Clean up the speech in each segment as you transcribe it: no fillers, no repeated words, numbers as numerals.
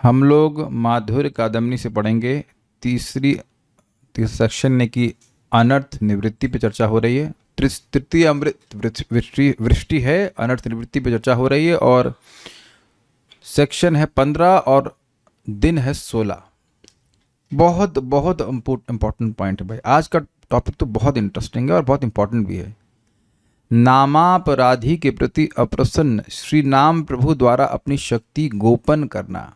हम लोग माधुर्य कादम्बनी से पढ़ेंगे। तीसरी सेक्शन ने की अनर्थ निवृत्ति पे चर्चा हो रही है। तृतीय अमृत वृष्टि है, अनर्थ निवृत्ति पे चर्चा हो रही है और सेक्शन है 15 और दिन है 16। बहुत बहुत इम्पोर्टेंट पॉइंट है भाई। आज का टॉपिक तो बहुत इंटरेस्टिंग है और बहुत इंपॉर्टेंट भी है। नामापराधी के प्रति अप्रसन्न श्री नाम प्रभु द्वारा अपनी शक्ति गोपन करना।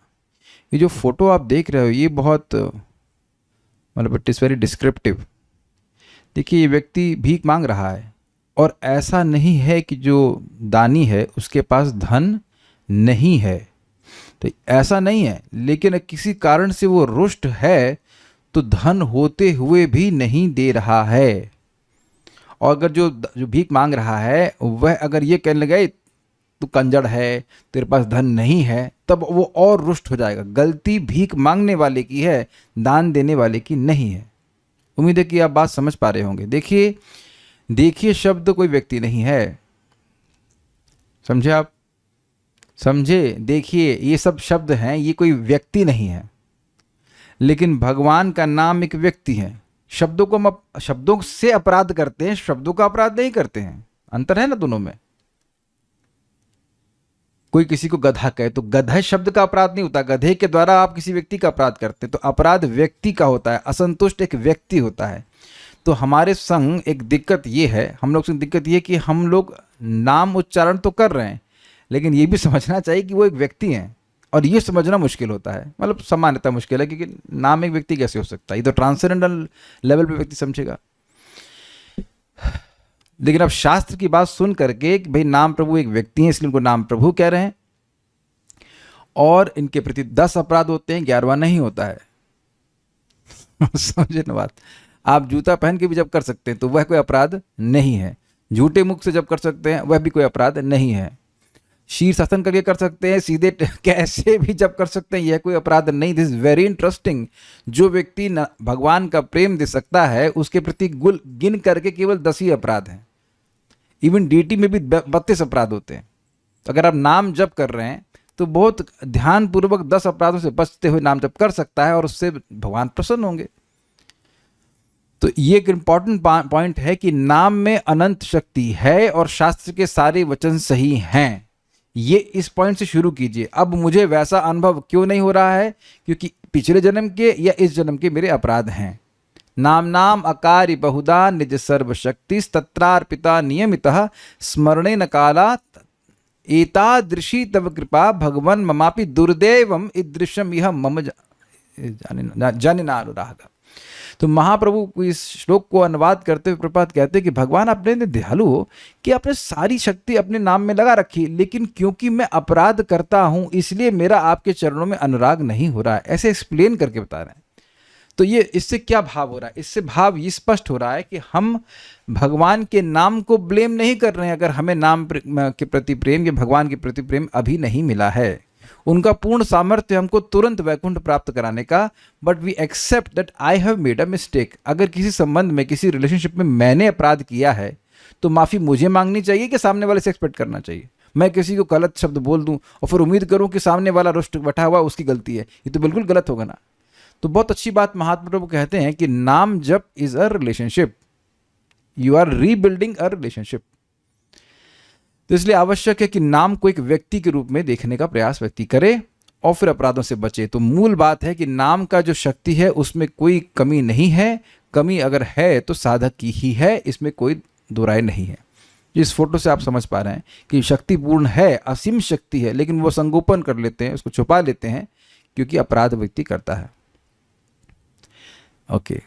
ये जो फोटो आप देख रहे हो ये बहुत मतलब इट इज़ वेरी डिस्क्रिप्टिव। देखिए ये व्यक्ति भीख मांग रहा है और ऐसा नहीं है कि जो दानी है उसके पास धन नहीं है, तो ऐसा नहीं है, लेकिन किसी कारण से वो रुष्ट है तो धन होते हुए भी नहीं दे रहा है। और अगर जो भीख मांग रहा है वह अगर ये कहने लगे तू कंजड़ है, तेरे पास धन नहीं है, तब वो और रुष्ट हो जाएगा। गलती भीख मांगने वाले की है, दान देने वाले की नहीं है। उम्मीद है कि आप बात समझ पा रहे होंगे। देखिए शब्द कोई व्यक्ति नहीं है, समझे आप? समझे? देखिए ये सब शब्द हैं, ये कोई व्यक्ति नहीं है, लेकिन भगवान का नाम एक व्यक्ति है। शब्दों को हम शब्दों से अपराध करते हैं, शब्दों का अपराध नहीं करते हैं। अंतर है ना दोनों में। कोई किसी को गधा कहे तो गधा शब्द का अपराध नहीं होता, गधे के द्वारा आप किसी व्यक्ति का अपराध करते हैं, तो अपराध व्यक्ति का होता है, असंतुष्ट एक व्यक्ति होता है। तो हमारे संग एक दिक्कत ये है, हम लोग संग दिक्कत ये कि हम लोग नाम उच्चारण तो कर रहे हैं, लेकिन ये भी समझना चाहिए कि वो एक व्यक्ति हैं, और ये समझना मुश्किल होता है। मतलब सामान्यतः मुश्किल है, क्योंकि नाम एक व्यक्ति कैसे हो सकता है? ये तो ट्रांसेंडेंटल लेवल पे व्यक्ति समझेगा। लेकिन अब शास्त्र की बात सुन करके कि भाई नाम प्रभु एक व्यक्ति है इसलिए उनको नाम प्रभु कह रहे हैं, और इनके प्रति 10 अपराध होते हैं, 11वां नहीं होता है। समझे ना बात? आप जूता पहन के भी जब कर सकते हैं तो वह कोई अपराध नहीं है। झूठे मुख से जब कर सकते हैं वह भी कोई अपराध नहीं है। शीर्षासन करके कर सकते हैं, सीधे कैसे भी जब कर सकते हैं, यह कोई अपराध नहीं। This is very interesting. जो व्यक्ति भगवान का प्रेम दे सकता है उसके प्रति गिन करके केवल 10 ही अपराध हैं। इवन डीटी में भी 32 अपराध होते हैं। तो अगर आप नाम जप कर रहे हैं तो बहुत ध्यानपूर्वक 10 अपराधों से बचते हुए नाम जप कर सकता है और उससे भगवान प्रसन्न होंगे। तो ये एक इंपॉर्टेंट पॉइंट है कि नाम में अनंत शक्ति है और शास्त्र के सारे वचन सही हैं। ये इस पॉइंट से शुरू कीजिए। अब मुझे वैसा अनुभव क्यों नहीं हो रहा है? क्योंकि पिछले जन्म के या इस जन्म के मेरे अपराध हैं। नाम अकारि बहुधा निज सर्वशक्ति तत्रार्पिता नियमितः स्मरणे न काला एतादृशी तव कृपा भगवन ममापि दुर्दैवम ईदृशम यह मम जननानुराग। तो महाप्रभु को इस श्लोक को अनुवाद करते हुए प्रपात कहते हैं कि भगवान आपने दयालु हो कि आपने सारी शक्ति अपने नाम में लगा रखी, लेकिन क्योंकि मैं अपराध करता हूं इसलिए मेरा आपके चरणों में अनुराग नहीं हो रहा है। ऐसे एक्सप्लेन करके बता रहे हैं। तो ये इससे क्या भाव हो रहा है? इससे भाव ये स्पष्ट हो रहा है कि हम भगवान के नाम को ब्लेम नहीं कर रहे हैं अगर हमें नाम के प्रति प्रेम या भगवान के प्रति प्रेम अभी नहीं मिला है। उनका पूर्ण सामर्थ्य हमको तुरंत वैकुंठ प्राप्त कराने का, but we accept that I have made a mistake. अगर किसी संबंध में, किसी रिलेशनशिप में मैंने अपराध किया है तो माफ़ी मुझे मांगनी चाहिए कि सामने वाले से एक्सपेक्ट करना चाहिए? मैं किसी को गलत शब्द बोल दूं और फिर उम्मीद करूं कि सामने वाला रुष्ट बैठा हुआ उसकी गलती है, ये तो बिल्कुल गलत होगा ना। तो बहुत अच्छी बात महात्मा प्रभु कहते हैं कि नाम जप is a relationship, you are rebuilding a relationship. तो इसलिए आवश्यक है कि नाम को एक व्यक्ति के रूप में देखने का प्रयास व्यक्ति करे और फिर अपराधों से बचे। तो मूल बात है कि नाम का जो शक्ति है उसमें कोई कमी नहीं है। कमी अगर है तो साधक की ही है, इसमें कोई दो राय नहीं है। इस फोटो से आप समझ पा रहे हैं कि शक्ति पूर्ण है, असीम शक्ति है, लेकिन वो संगोपन कर लेते हैं, उसको छुपा लेते हैं क्योंकि अपराध व्यक्ति करता है। ओके।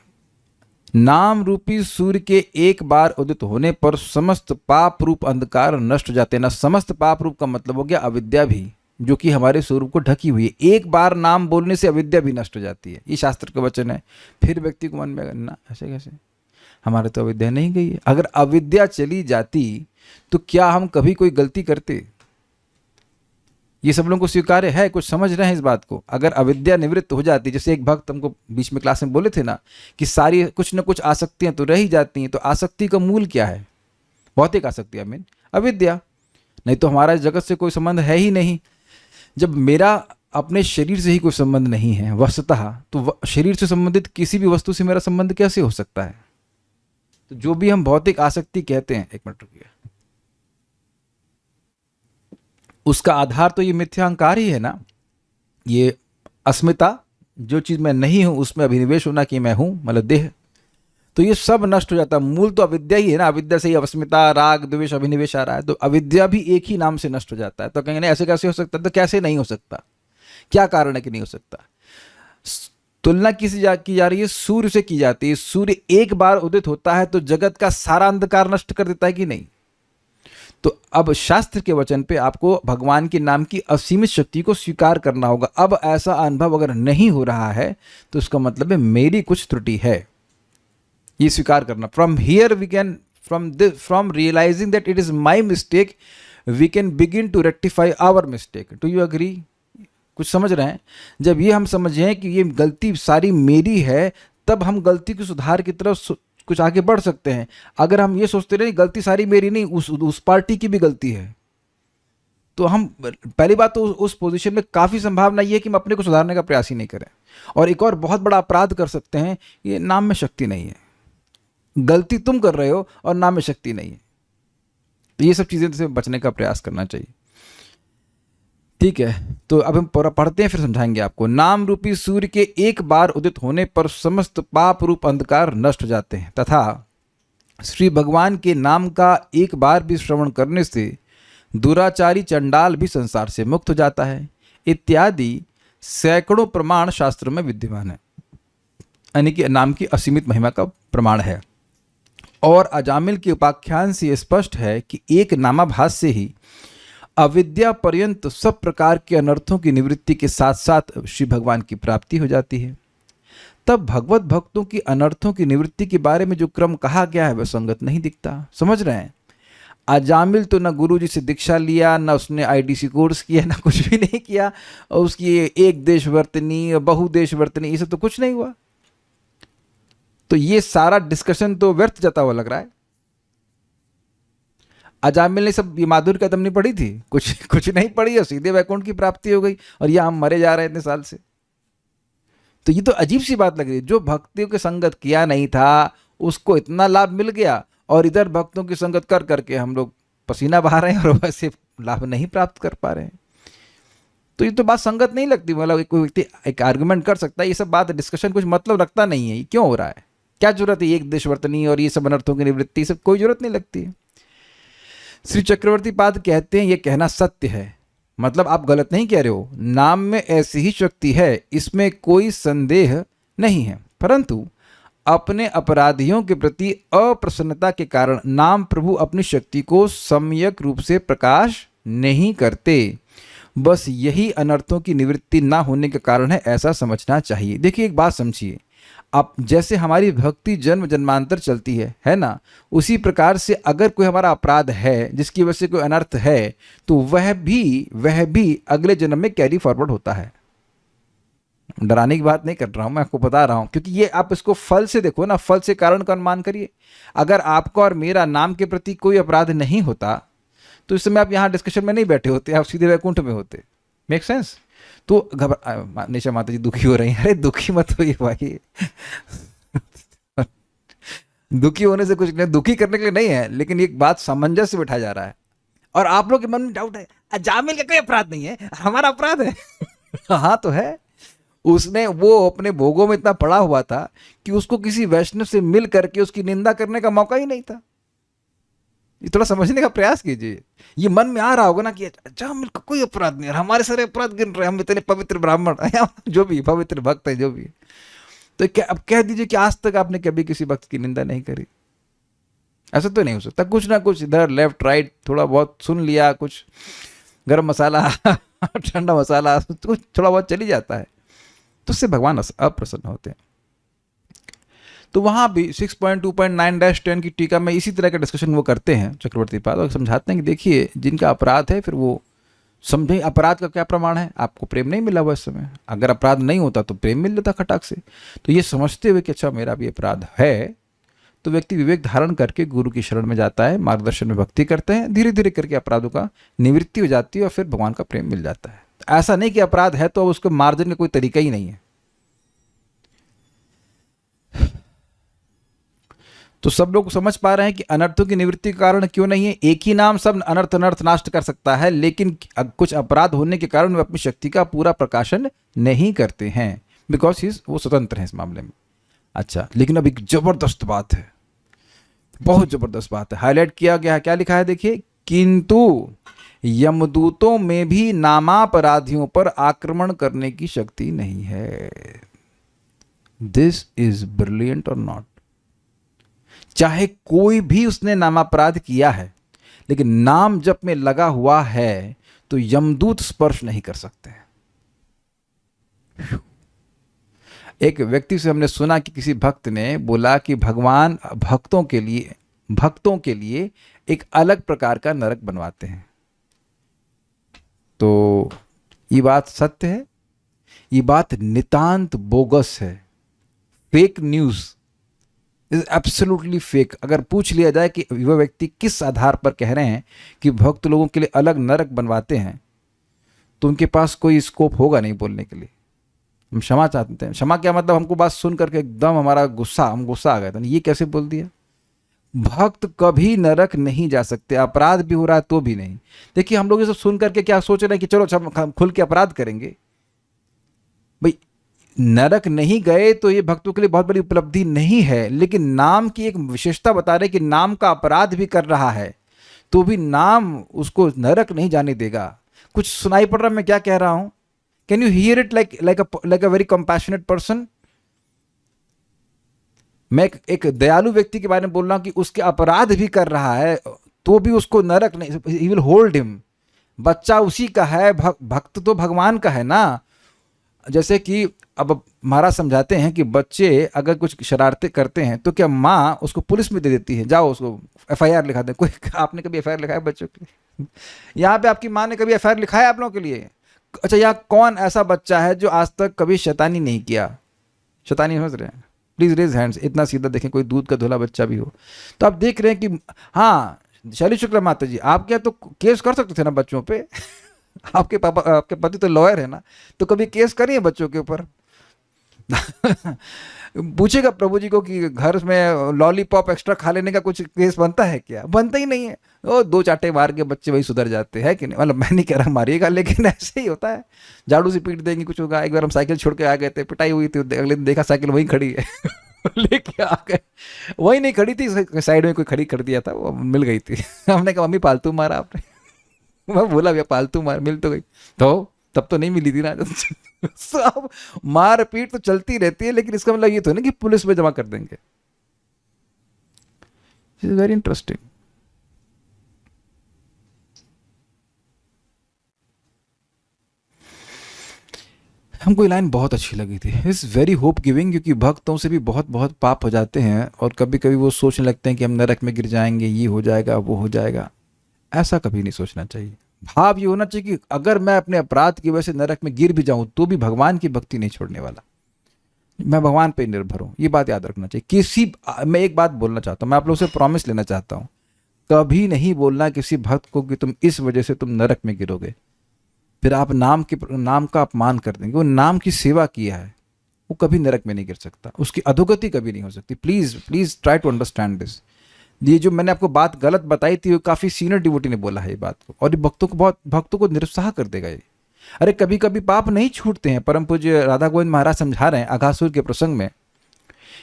नाम रूपी सूर्य के एक बार उदित होने पर समस्त पाप रूप अंधकार नष्ट हो जाते हैं ना। समस्त पाप रूप का मतलब हो गया अविद्या भी, जो कि हमारे स्वरूप को ढकी हुई है। एक बार नाम बोलने से अविद्या भी नष्ट हो जाती है, ये शास्त्र का वचन है। फिर व्यक्ति को मन में करना ऐसे कैसे, हमारे तो अविद्या नहीं गई है। अगर अविद्या चली जाती तो क्या हम कभी कोई गलती करते? ये सब लोगों को स्वीकार्य है, कुछ समझ रहे हैं इस बात को? अगर अविद्या निवृत्त हो जाती, जैसे एक भक्त हमको बीच में क्लास में बोले थे ना कि सारी कुछ न कुछ आसक्तियां तो रह ही जाती हैं, तो आसक्ति का मूल क्या है? भौतिक आसक्ति, अविद्या। नहीं तो हमारा जगत से कोई संबंध है ही नहीं। जब मेरा अपने शरीर से ही कोई संबंध नहीं है वस्तुतः, तो शरीर से संबंधित किसी भी वस्तु से मेरा संबंध कैसे हो सकता है? तो जो भी हम भौतिक आसक्ति कहते हैं, एक मिनट रुकिए, उसका आधार तो ये मिथ्या अहंकार ही है ना, ये अस्मिता, जो चीज मैं नहीं हूं उसमें अभिनिवेश होना कि मैं हूं, मतलब देह, तो ये सब नष्ट हो जाता है। मूल तो अविद्या ही है ना, अविद्या से ही अस्मिता, राग, द्वेष, अभिनिवेश आ रहा है, तो अविद्या भी एक ही नाम से नष्ट हो जाता है। तो कहेंगे ऐसे कैसे हो सकता है? तो कैसे नहीं हो सकता, क्या कारण है कि नहीं हो सकता? तुलना की जा रही है सूर्य से की जाती है। सूर्य एक बार उदित होता है तो जगत का सारा अंधकार नष्ट कर देता है कि नहीं? तो अब शास्त्र के वचन पे आपको भगवान के नाम की असीमित शक्ति को स्वीकार करना होगा। अब ऐसा अनुभव अगर नहीं हो रहा है तो इसका मतलब है मेरी कुछ त्रुटि है, ये स्वीकार करना। From here we can, from realising that it is my mistake, we can begin to rectify our mistake. Do you agree? कुछ समझ रहे हैं? जब ये हम समझें कि ये गलती सारी मेरी है, तब हम गलती के सुधार की तरफ कुछ आगे बढ़ सकते हैं। अगर हम ये सोचते रहे गलती सारी मेरी नहीं, उस पार्टी की भी गलती है, तो हम पहली बात तो उस पोजीशन में काफ़ी संभावना ये है कि हम अपने को सुधारने का प्रयास ही नहीं करें। और एक और बहुत बड़ा अपराध कर सकते हैं, ये नाम में शक्ति नहीं है। गलती तुम कर रहे हो और नाम में शक्ति नहीं है, तो ये सब चीज़ें से बचने का प्रयास करना चाहिए। ठीक है, तो अब हम पढ़ते हैं, फिर समझाएंगे आपको। नाम रूपी सूर्य के एक बार उदित होने पर समस्त पाप रूप अंधकार नष्ट हो जाते हैं, तथा श्री भगवान के नाम का एक बार भी श्रवण करने से दुराचारी चंडाल भी संसार से मुक्त हो जाता है, इत्यादि सैकड़ों प्रमाण शास्त्र में विद्यमान है। यानी कि नाम की असीमित महिमा का प्रमाण है। और अजामिल के उपाख्यान से स्पष्ट है कि एक नामाभास से ही अविद्या पर्यंत सब प्रकार के अनर्थों की निवृत्ति के साथ साथ श्री भगवान की प्राप्ति हो जाती है। तब भगवत भक्तों की अनर्थों की निवृत्ति के बारे में जो क्रम कहा गया है वह संगत नहीं दिखता। समझ रहे हैं? अजामिल तो न गुरु जी से दीक्षा लिया, न उसने आईडीसी कोर्स किया, न कुछ भी नहीं किया, और उसकी एक देश वर्तनी, बहुदेश वर्तनी, ये सब तो कुछ नहीं हुआ। तो ये सारा डिस्कशन तो व्यर्थ जाता हुआ लग रहा है। अजामिल ने सब ये माधुर्य कदम नहीं पढ़ी थी, कुछ नहीं पढ़ी, और सीधे वैकुंठ की प्राप्ति हो गई, और यह हम मरे जा रहे हैं इतने साल से। तो ये तो अजीब सी बात लग रही है। जो भक्तियों की संगत किया नहीं था उसको इतना लाभ मिल गया, और इधर भक्तों की संगत कर करके हम लोग पसीना बहा रहे हैं और वैसे लाभ नहीं प्राप्त कर पा रहे हैं। तो ये तो बात संगत नहीं लगती। मतलब कोई व्यक्ति एक आर्गुमेंट कर सकता है, ये सब बात डिस्कशन कुछ मतलब रखता नहीं है। ये क्यों हो रहा है? क्या जरूरत है एक देश वर्तनी और ये सब अनर्थों की निवृत्ति, सब कोई जरूरत नहीं लगती है। श्री चक्रवर्ती पाद कहते हैं ये कहना सत्य है, मतलब आप गलत नहीं कह रहे हो, नाम में ऐसी ही शक्ति है, इसमें कोई संदेह नहीं है। परंतु अपने अपराधियों के प्रति अप्रसन्नता के कारण नाम प्रभु अपनी शक्ति को सम्यक रूप से प्रकाश नहीं करते। बस यही अनर्थों की निवृत्ति ना होने के कारण है, ऐसा समझना चाहिए। देखिए एक बात समझिए, आप जैसे हमारी भक्ति जन्म जन्मांतर चलती है ना, उसी प्रकार से अगर कोई हमारा अपराध है जिसकी वजह से कोई अनर्थ है, तो वह भी अगले जन्म में कैरी फॉरवर्ड होता है। डराने की बात नहीं कर रहा हूं, मैं आपको बता रहा हूं, क्योंकि ये आप इसको फल से देखो ना, फल से कारण का अनुमान करिए। अगर आपका और मेरा नाम के प्रति कोई अपराध नहीं होता तो इस समय आप यहां डिस्कशन में नहीं बैठे होते, आप सीधे वैकुंठ में होते। Make sense? तो निशा माता जी दुखी हो रही हैं। अरे दुखी मत होइए भाई दुखी होने से कुछ नहीं, दुखी करने के लिए नहीं है, लेकिन एक बात सामंजस्य से बैठा जा रहा है। और आप लोग के मन में डाउट है, अजामिल का कोई अपराध नहीं है, हमारा अपराध है। हाँ तो है, उसने वो अपने भोगों में इतना पड़ा हुआ था कि उसको किसी वैष्णव से मिल करके उसकी निंदा करने का मौका ही नहीं था। ये थोड़ा समझने का प्रयास कीजिए। ये मन में आ रहा होगा ना कि अजामिल का कोई अपराध नहीं है, हमारे सारे अपराध गिन रहे हैं, हम इतने पवित्र ब्राह्मण जो भी पवित्र भक्त है, जो भी। तो क्या अब कह दीजिए कि आज तक आपने कभी किसी भक्त की निंदा नहीं करी? ऐसा तो नहीं हो सकता। कुछ ना कुछ इधर लेफ्ट राइट थोड़ा बहुत सुन लिया, कुछ गरम मसाला ठंडा मसाला, कुछ थोड़ा बहुत चली जाता है, तो उससे भगवान अप्रसन्न होते हैं। तो वहाँ भी 6.2.9-10 की टीका में इसी तरह का डिस्कशन वो करते हैं चक्रवर्ती पाद, और समझाते हैं कि देखिए जिनका अपराध है फिर वो समझें अपराध का क्या प्रमाण है। आपको प्रेम नहीं मिला हुआ इस समय, अगर अपराध नहीं होता तो प्रेम मिल लेता खटाक से। तो ये समझते हुए कि अच्छा मेरा भी अपराध है, तो व्यक्ति विवेक धारण करके गुरु की शरण में जाता है, मार्गदर्शन में भक्ति करते हैं, धीरे धीरे करके अपराधों का निवृत्ति हो जाती है और फिर भगवान का प्रेम मिल जाता है। ऐसा नहीं कि अपराध है तो अब उसको मार्जन का कोई तरीका ही नहीं है। तो सब लोग समझ पा रहे हैं कि अनर्थों की निवृत्ति का कारण क्यों नहीं है। एक ही नाम सब अनर्थ अनर्थ नाश कर सकता है, लेकिन कुछ अपराध होने के कारण वे अपनी शक्ति का पूरा प्रकाशन नहीं करते हैं, बिकॉज वो स्वतंत्र हैं इस मामले में। अच्छा, लेकिन अब एक जबरदस्त बात है, बहुत जबरदस्त बात है, हाईलाइट किया गया है। क्या लिखा है देखिए, किंतु यमदूतों में भी नामापराधियों पर आक्रमण करने की शक्ति नहीं है। दिस इज ब्रिलियंट और नॉट। चाहे कोई भी उसने नामापराध किया है, लेकिन नाम जप में लगा हुआ है तो यमदूत स्पर्श नहीं कर सकते। एक व्यक्ति से हमने सुना कि किसी भक्त ने बोला कि भगवान भक्तों के लिए एक अलग प्रकार का नरक बनवाते हैं। तो ये बात सत्य है? ये बात नितांत बोगस है, fake news, is absolutely fake. अगर पूछ लिया जाए कि वह व्यक्ति किस आधार पर कह रहे हैं कि भक्त लोगों के लिए अलग नरक बनवाते हैं, तो उनके पास कोई स्कोप होगा नहीं बोलने के लिए। हम क्षमा चाहते हैं। क्षमा क्या मतलब, हमको बात सुन करके एकदम हम गुस्सा आ गया था, ये कैसे बोल दिया। भक्त कभी नरक नहीं जा सकते, अपराध भी हो रहा है तो भी नहीं। देखिए, हम लोग ये सब सुन करके क्या सोच रहे हैं कि चलो खुल के अपराध करेंगे। भाई, नरक नहीं गए तो ये भक्तों के लिए बहुत बड़ी उपलब्धि नहीं है, लेकिन नाम की एक विशेषता बता रहे कि नाम का अपराध भी कर रहा है तो भी नाम उसको नरक नहीं जाने देगा। कुछ सुनाई पड़ रहा है मैं क्या कह रहा हूं? Can you here it like a very compassionate person? मैं एक दयालु व्यक्ति के बारे में बोल रहा हूं कि उसके अपराध भी कर रहा है तो भी उसको नरक नहीं, ही विल होल्ड हिम। बच्चा उसी का है, भक्त तो भगवान का है ना। जैसे कि अब महाराज समझाते हैं कि बच्चे अगर कुछ शरारतें करते हैं तो क्या माँ उसको पुलिस में दे देती है, जाओ उसको एफआईआर लिखा दे। कोई आपने कभी एफआईआर लिखा है बच्चों के लिए? यहाँ पे आपकी माँ ने कभी एफआईआर लिखा है आप लोगों के लिए? अच्छा, यहाँ कौन ऐसा बच्चा है जो आज तक कभी शैतानी नहीं किया? शैतानी समझ रहे हैं? Please raise hands. इतना सीधा देखें, कोई दूध का धुला बच्चा भी हो तो आप देख रहे हैं कि हाँ, शैली शुक्ला माता जी, आप क्या तो केस कर सकते थे ना बच्चों पे। आपके पापा, आपके पति तो लॉयर है ना, तो कभी केस करिए बच्चों के ऊपर। पूछेगा प्रभु जी को कि घर में लॉलीपॉप एक्स्ट्रा खा लेने का कुछ केस बनता है क्या? बनता ही नहीं है। वो दो चाटे मार के बच्चे वही सुधर जाते हैं कि नहीं? मतलब मैं नहीं कह रहा मारिएगा, लेकिन ऐसे ही होता है। झाड़ू से पीट देंगे, कुछ होगा। एक बार हम साइकिल छोड़ के आ गए थे, पिटाई हुई थी, अगले दिन देखा साइकिल वहीं खड़ी है। लेके आ गए, वही नहीं खड़ी थी, साइड में कोई खड़ी कर दिया था, वो मिल गई थी। हमने कहा मम्मी पालतू मारा आपने? मैं बोला भैया पालतू मार, मिल तो गई। तो तब तो नहीं मिली थी ना। सब मार पीट तो चलती रहती है, लेकिन इसका मतलब ये तो नहीं कि पुलिस में जमा कर देंगे। It is very interesting. हमको ये लाइन बहुत अच्छी लगी थी, इट्स वेरी होप गिविंग, क्योंकि भक्तों से भी बहुत बहुत पाप हो जाते हैं और कभी कभी वो सोचने लगते हैं कि हम नरक में गिर जाएंगे, ये हो जाएगा, वो हो जाएगा। ऐसा कभी नहीं सोचना चाहिए। भाव ये होना चाहिए कि अगर मैं अपने अपराध की वजह से नरक में गिर भी जाऊं तो भी भगवान की भक्ति नहीं छोड़ने वाला, मैं भगवान पे निर्भर हूं। ये बात याद रखना चाहिए। मैं एक बात बोलना चाहता हूं, मैं आप लोगों से प्रॉमिस लेना चाहता हूं, कभी नहीं बोलना किसी भक्त को कि तुम इस वजह से तुम नरक में गिरोगे, फिर आप नाम का अपमान कर देंगे। वो नाम की सेवा किया है, वो कभी नरक में नहीं गिर सकता, उसकी अधोगति कभी नहीं हो सकती। Please please try to understand this. ये जो मैंने आपको बात गलत बताई थी, वो काफी सीनियर डिवोटी ने बोला है ये बात को, और ये भक्तों को निरुत्साह कर देगा ये। अरे कभी कभी पाप नहीं छूटते हैं। परम पूज्य राधा गोविंद महाराज समझा रहे हैं अघासुर के प्रसंग में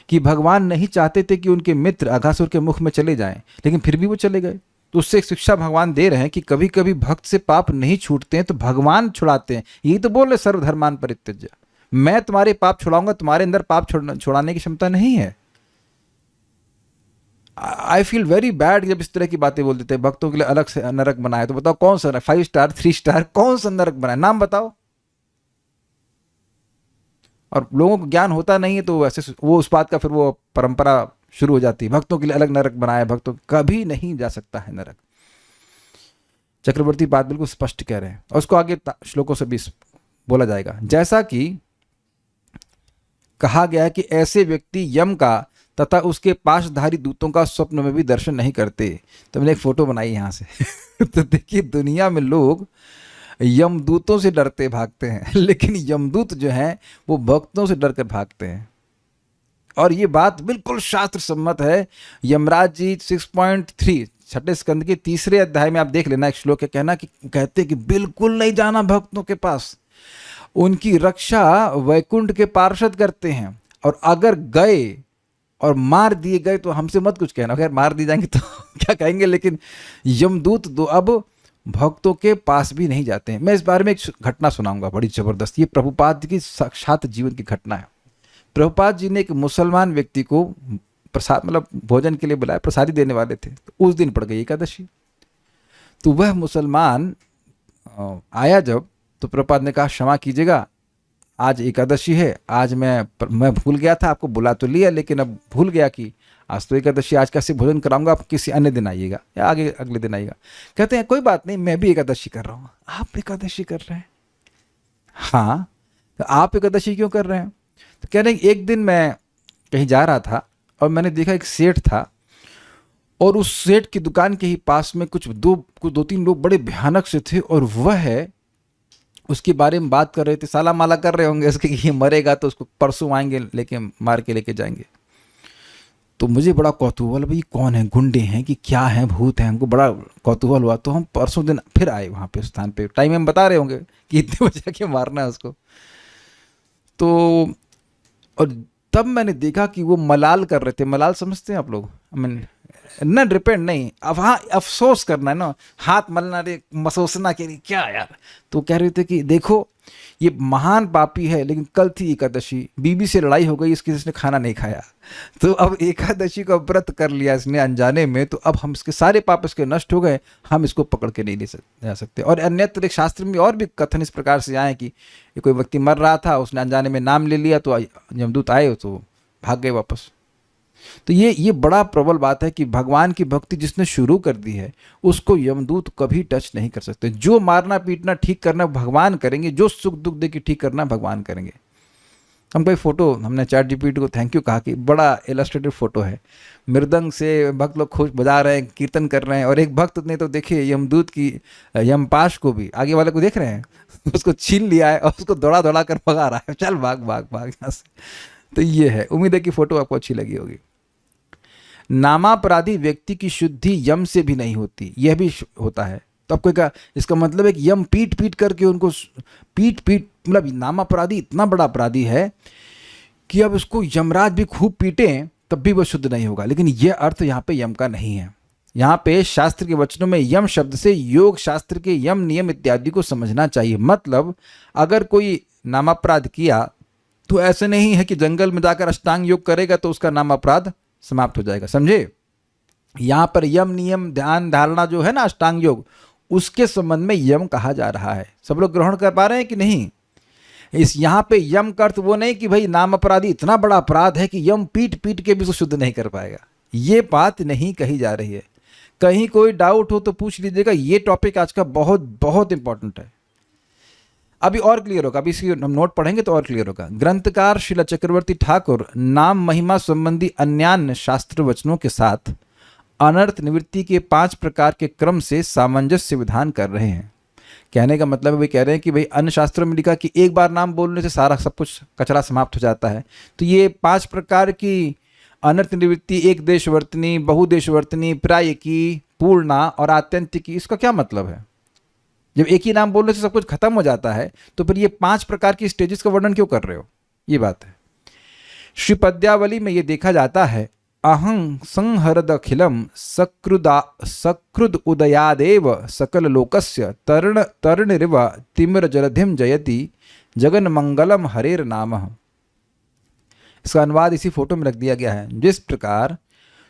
कि भगवान नहीं चाहते थे कि उनके मित्र अघासुर के मुख में चले जाएं, लेकिन फिर भी वो चले गए। तो उससे एक शिक्षा भगवान दे रहे हैं कि कभी कभी भक्त से पाप नहीं छूटते हैं तो भगवान छुड़ाते हैं। यही तो बोल रहे सर्वधर्मान परित्यज्य, मैं तुम्हारे पाप छुड़ाऊंगा, तुम्हारे अंदर पाप छुड़ाने की क्षमता नहीं है। आई फील वेरी बैड जब इस तरह की बातें बोल देते हैं, भक्तों के लिए अलग से नरक बनाए। तो बताओ कौन सा 5 स्टार 3 स्टार कौन सा नरक बनाए, नाम बताओ। और लोगों को ज्ञान होता नहीं है तो वैसे वो उस बात का फिर वो परंपरा शुरू हो जाती है, भक्तों के लिए अलग नरक बनाया। भक्तों कभी नहीं जा सकता है नरक। चक्रवर्ती बात बिल्कुल स्पष्ट कह रहे हैं, और उसको आगे श्लोकों से भी बोला जाएगा। जैसा कि कहा गया है कि ऐसे व्यक्ति यम का तथा उसके पाशधारी दूतों का स्वप्न में भी दर्शन नहीं करते। तो मैंने एक फोटो बनाई यहाँ से। तो देखिए दुनिया में लोग यमदूतों से डरते भागते हैं, लेकिन यमदूत जो हैं वो भक्तों से डर कर भागते हैं। और ये बात बिल्कुल शास्त्र सम्मत है। यमराज जी 6.3 छठे स्कंद के 3रे अध्याय में आप देख लेना, एक श्लोक है, कहना कि कहते हैं कि बिल्कुल नहीं जाना भक्तों के पास, उनकी रक्षा वैकुंठ के पार्षद करते हैं, और अगर गए और मार दिए गए तो हमसे मत कुछ कहना, खैर मार दिए जाएंगे तो क्या कहेंगे, लेकिन यमदूत दो अब भक्तों के पास भी नहीं जाते हैं। मैं इस बारे में एक घटना सुनाऊंगा बड़ी जबरदस्त, ये प्रभुपाद की साक्षात जीवन की घटना है। प्रभुपाद जी ने एक मुसलमान व्यक्ति को प्रसाद मतलब भोजन के लिए बुलाया, प्रसादी देने वाले थे, तो उस दिन पड़ गई एकादशी। तो वह मुसलमान आया जब, तो प्रभुपाद ने कहा क्षमा कीजिएगा, आज एकादशी है, आज मैं भूल गया था, आपको बुला तो लिया लेकिन अब भूल गया कि आज तो एकादशी, आज कैसे भोजन कराऊंगा, आप किसी अन्य दिन आइएगा या आगे अगले दिन आइएगा। कहते हैं कोई बात नहीं, मैं भी एकादशी कर रहा हूँ। आप एकादशी कर रहे हैं? हाँ। तो आप एकादशी क्यों कर रहे हैं? तो कह रहे हैं एक दिन मैं कहीं जा रहा था और मैंने देखा एक सेठ था, और उस सेठ की दुकान के ही पास में कुछ दो तीन लोग बड़े भयानक से थे, और वह उसके बारे में बात कर रहे थे, साला माला कर रहे होंगे उसके कि ये मरेगा तो उसको परसों आएंगे लेके मार के लेके जाएंगे। तो मुझे बड़ा कौतूहल, भाई कौन है, गुंडे हैं कि क्या हैं, भूत हैं, हमको बड़ा कौतूहल हुआ। तो हम परसों दिन फिर आए वहाँ पे स्थान पे, टाइम हम बता रहे होंगे कि इतने बजे आके मारना है उसको। तो और तब मैंने देखा कि वो मलाल कर रहे थे। मलाल समझते हैं आप लोग? न रिपेंट नहीं, अब हाँ अफसोस करना है ना, हाथ मलना, रे मसोसना के लिए क्या यार। तो कह रहे थे कि देखो ये महान पापी है, लेकिन कल थी एकादशी, बीबी से लड़ाई हो गई इसकी, इसने खाना नहीं खाया, तो अब एकादशी का व्रत कर लिया इसने अनजाने में, तो अब हम इसके सारे पाप इसके नष्ट हो गए, हम इसको पकड़ के नहीं ले जा सकते। और अन्यत्र एक शास्त्र में और भी कथन इस प्रकार से आए कि ये कोई व्यक्ति मर रहा था, उसने अनजाने में नाम ले लिया, तो यमदूत आए तो भाग गए वापस। तो ये बड़ा प्रबल बात है कि भगवान की भक्ति जिसने शुरू कर दी है उसको यमदूत कभी टच नहीं कर सकते। जो मारना पीटना ठीक करना भगवान करेंगे, जो सुख दुख दे के ठीक करना भगवान करेंगे। हम कोई फोटो, हमने ChatGPT को थैंक यू कहा कि बड़ा इलस्ट्रेटिव फोटो है, मृदंग से भक्त लोग खुश बजा रहे हैं, कीर्तन कर रहे हैं, और एक भक्त ने तो देखिए यमदूत की यमपाश को भी, आगे वाले को देख रहे हैं, उसको छीन लिया है और उसको दौड़ा दौड़ा कर भगा रहा है, चल भाग भाग भाग यहाँ से। तो ये है, उम्मीद है कि फोटो आपको अच्छी लगी होगी। नामापराधी व्यक्ति की शुद्धि यम से भी नहीं होती, यह भी होता है। तो आपको क्या इसका मतलब है कि यम पीट पीट करके उनको मतलब नामापराधी इतना बड़ा अपराधी है कि अब उसको यमराज भी खूब पीटें तब भी वह शुद्ध नहीं होगा। लेकिन यह अर्थ यहाँ पे यम का नहीं है। यहाँ पे शास्त्र के वचनों में यम शब्द से योग शास्त्र के यम नियम इत्यादि को समझना चाहिए। मतलब अगर कोई नामापराध किया तो ऐसे नहीं है कि जंगल में जाकर अष्टांग योग करेगा तो उसका नामापराध समाप्त हो जाएगा, समझे। यहाँ पर यम नियम ध्यान धारणा जो है ना अष्टांग योग, उसके संबंध में यम कहा जा रहा है। सब लोग ग्रहण कर पा रहे हैं कि नहीं? इस यहाँ पे यम का अर्थ वो नहीं कि भाई नाम अपराधी इतना बड़ा अपराध है कि यम पीट पीट के भी उसको शुद्ध नहीं कर पाएगा, ये बात नहीं कही जा रही है। कहीं कोई डाउट हो तो पूछ लीजिएगा, ये टॉपिक आज का बहुत बहुत इंपॉर्टेंट है। अभी और क्लियर होगा, अभी इसकी हम नोट पढ़ेंगे तो और क्लियर होगा। ग्रंथकार शिला चक्रवर्ती ठाकुर नाम महिमा संबंधी अन्यान्य शास्त्र वचनों के साथ अनर्थ निवृत्ति के 5 प्रकार के क्रम से सामंजस्य विधान कर रहे हैं। कहने का मतलब वे कह रहे हैं कि भाई अन्य शास्त्रों में लिखा कि एक बार नाम बोलने से सारा सब कुछ कचरा समाप्त हो जाता है, तो ये 5 प्रकार की अनर्थ निवृत्ति, एक देशवर्तनी, बहुदेशवर्तनी, प्रायिकी, पूर्णा और आत्यंतिकी, इसका क्या मतलब है? जब एक ही नाम बोलने से सब कुछ खत्म हो जाता है तो फिर ये 5 प्रकार की स्टेजेस का वर्णन क्यों कर रहे हो? ये बात है। श्री पद्यावली में ये देखा जाता है, अहं संहरदखिलम सकृद उदयादेव सकल लोकस्य तरण तरणिरिव तिमिर जलधिम जयति जगन मंगलम हरेर नामः। इसका अनुवाद इसी फोटो में रख दिया गया है। जिस प्रकार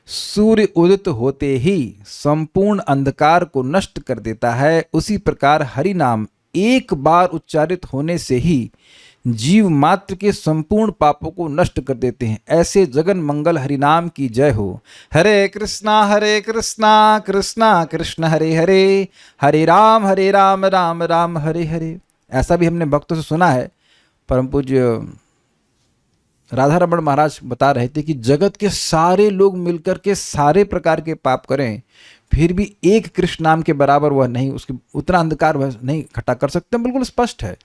सूर्य उदित होते ही संपूर्ण अंधकार को नष्ट कर देता है, उसी प्रकार हरि नाम एक बार उच्चारित होने से ही जीव मात्र के संपूर्ण पापों को नष्ट कर देते हैं। ऐसे जगन मंगल हरिनाम की जय हो। हरे कृष्णा कृष्णा कृष्ण हरे हरे, हरे राम राम राम हरे हरे। ऐसा भी हमने भक्तों से सुना है। परम पूज्य राधा रमण महाराज बता रहे थे कि जगत के सारे लोग मिलकर के सारे प्रकार के पाप करें, फिर भी एक कृष्ण नाम के बराबर वह नहीं, उसके उतना अंधकार वह नहीं इकट्ठा कर सकते, बिल्कुल स्पष्ट है।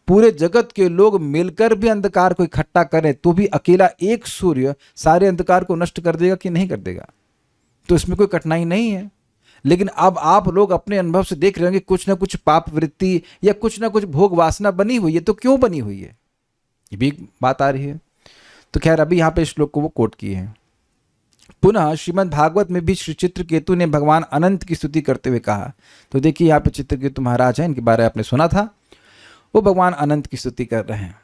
पूरे जगत के लोग मिलकर भी अंधकार को इकट्ठा करें तो भी अकेला एक सूर्य सारे अंधकार को नष्ट कर देगा कि नहीं कर देगा? तो इसमें कोई कठिनाई नहीं है। लेकिन अब आप लोग अपने अनुभव से देख रहे होंगे कुछ ना कुछ पाप वृत्ति या कुछ ना कुछ भोग वासना बनी हुई है, तो क्यों बनी हुई है, ये भी एक बात आ रही है। तो खैर अभी यहाँ पे श्लोक को वो कोट किए हैं। पुनः श्रीमद् भागवत में भी श्री चित्रकेतु ने भगवान अनंत की स्तुति करते हुए कहा। तो देखिए यहाँ पे चित्रकेतु महाराज हैं, इनके बारे में आपने सुना था, वो भगवान अनंत की स्तुति कर रहे हैं।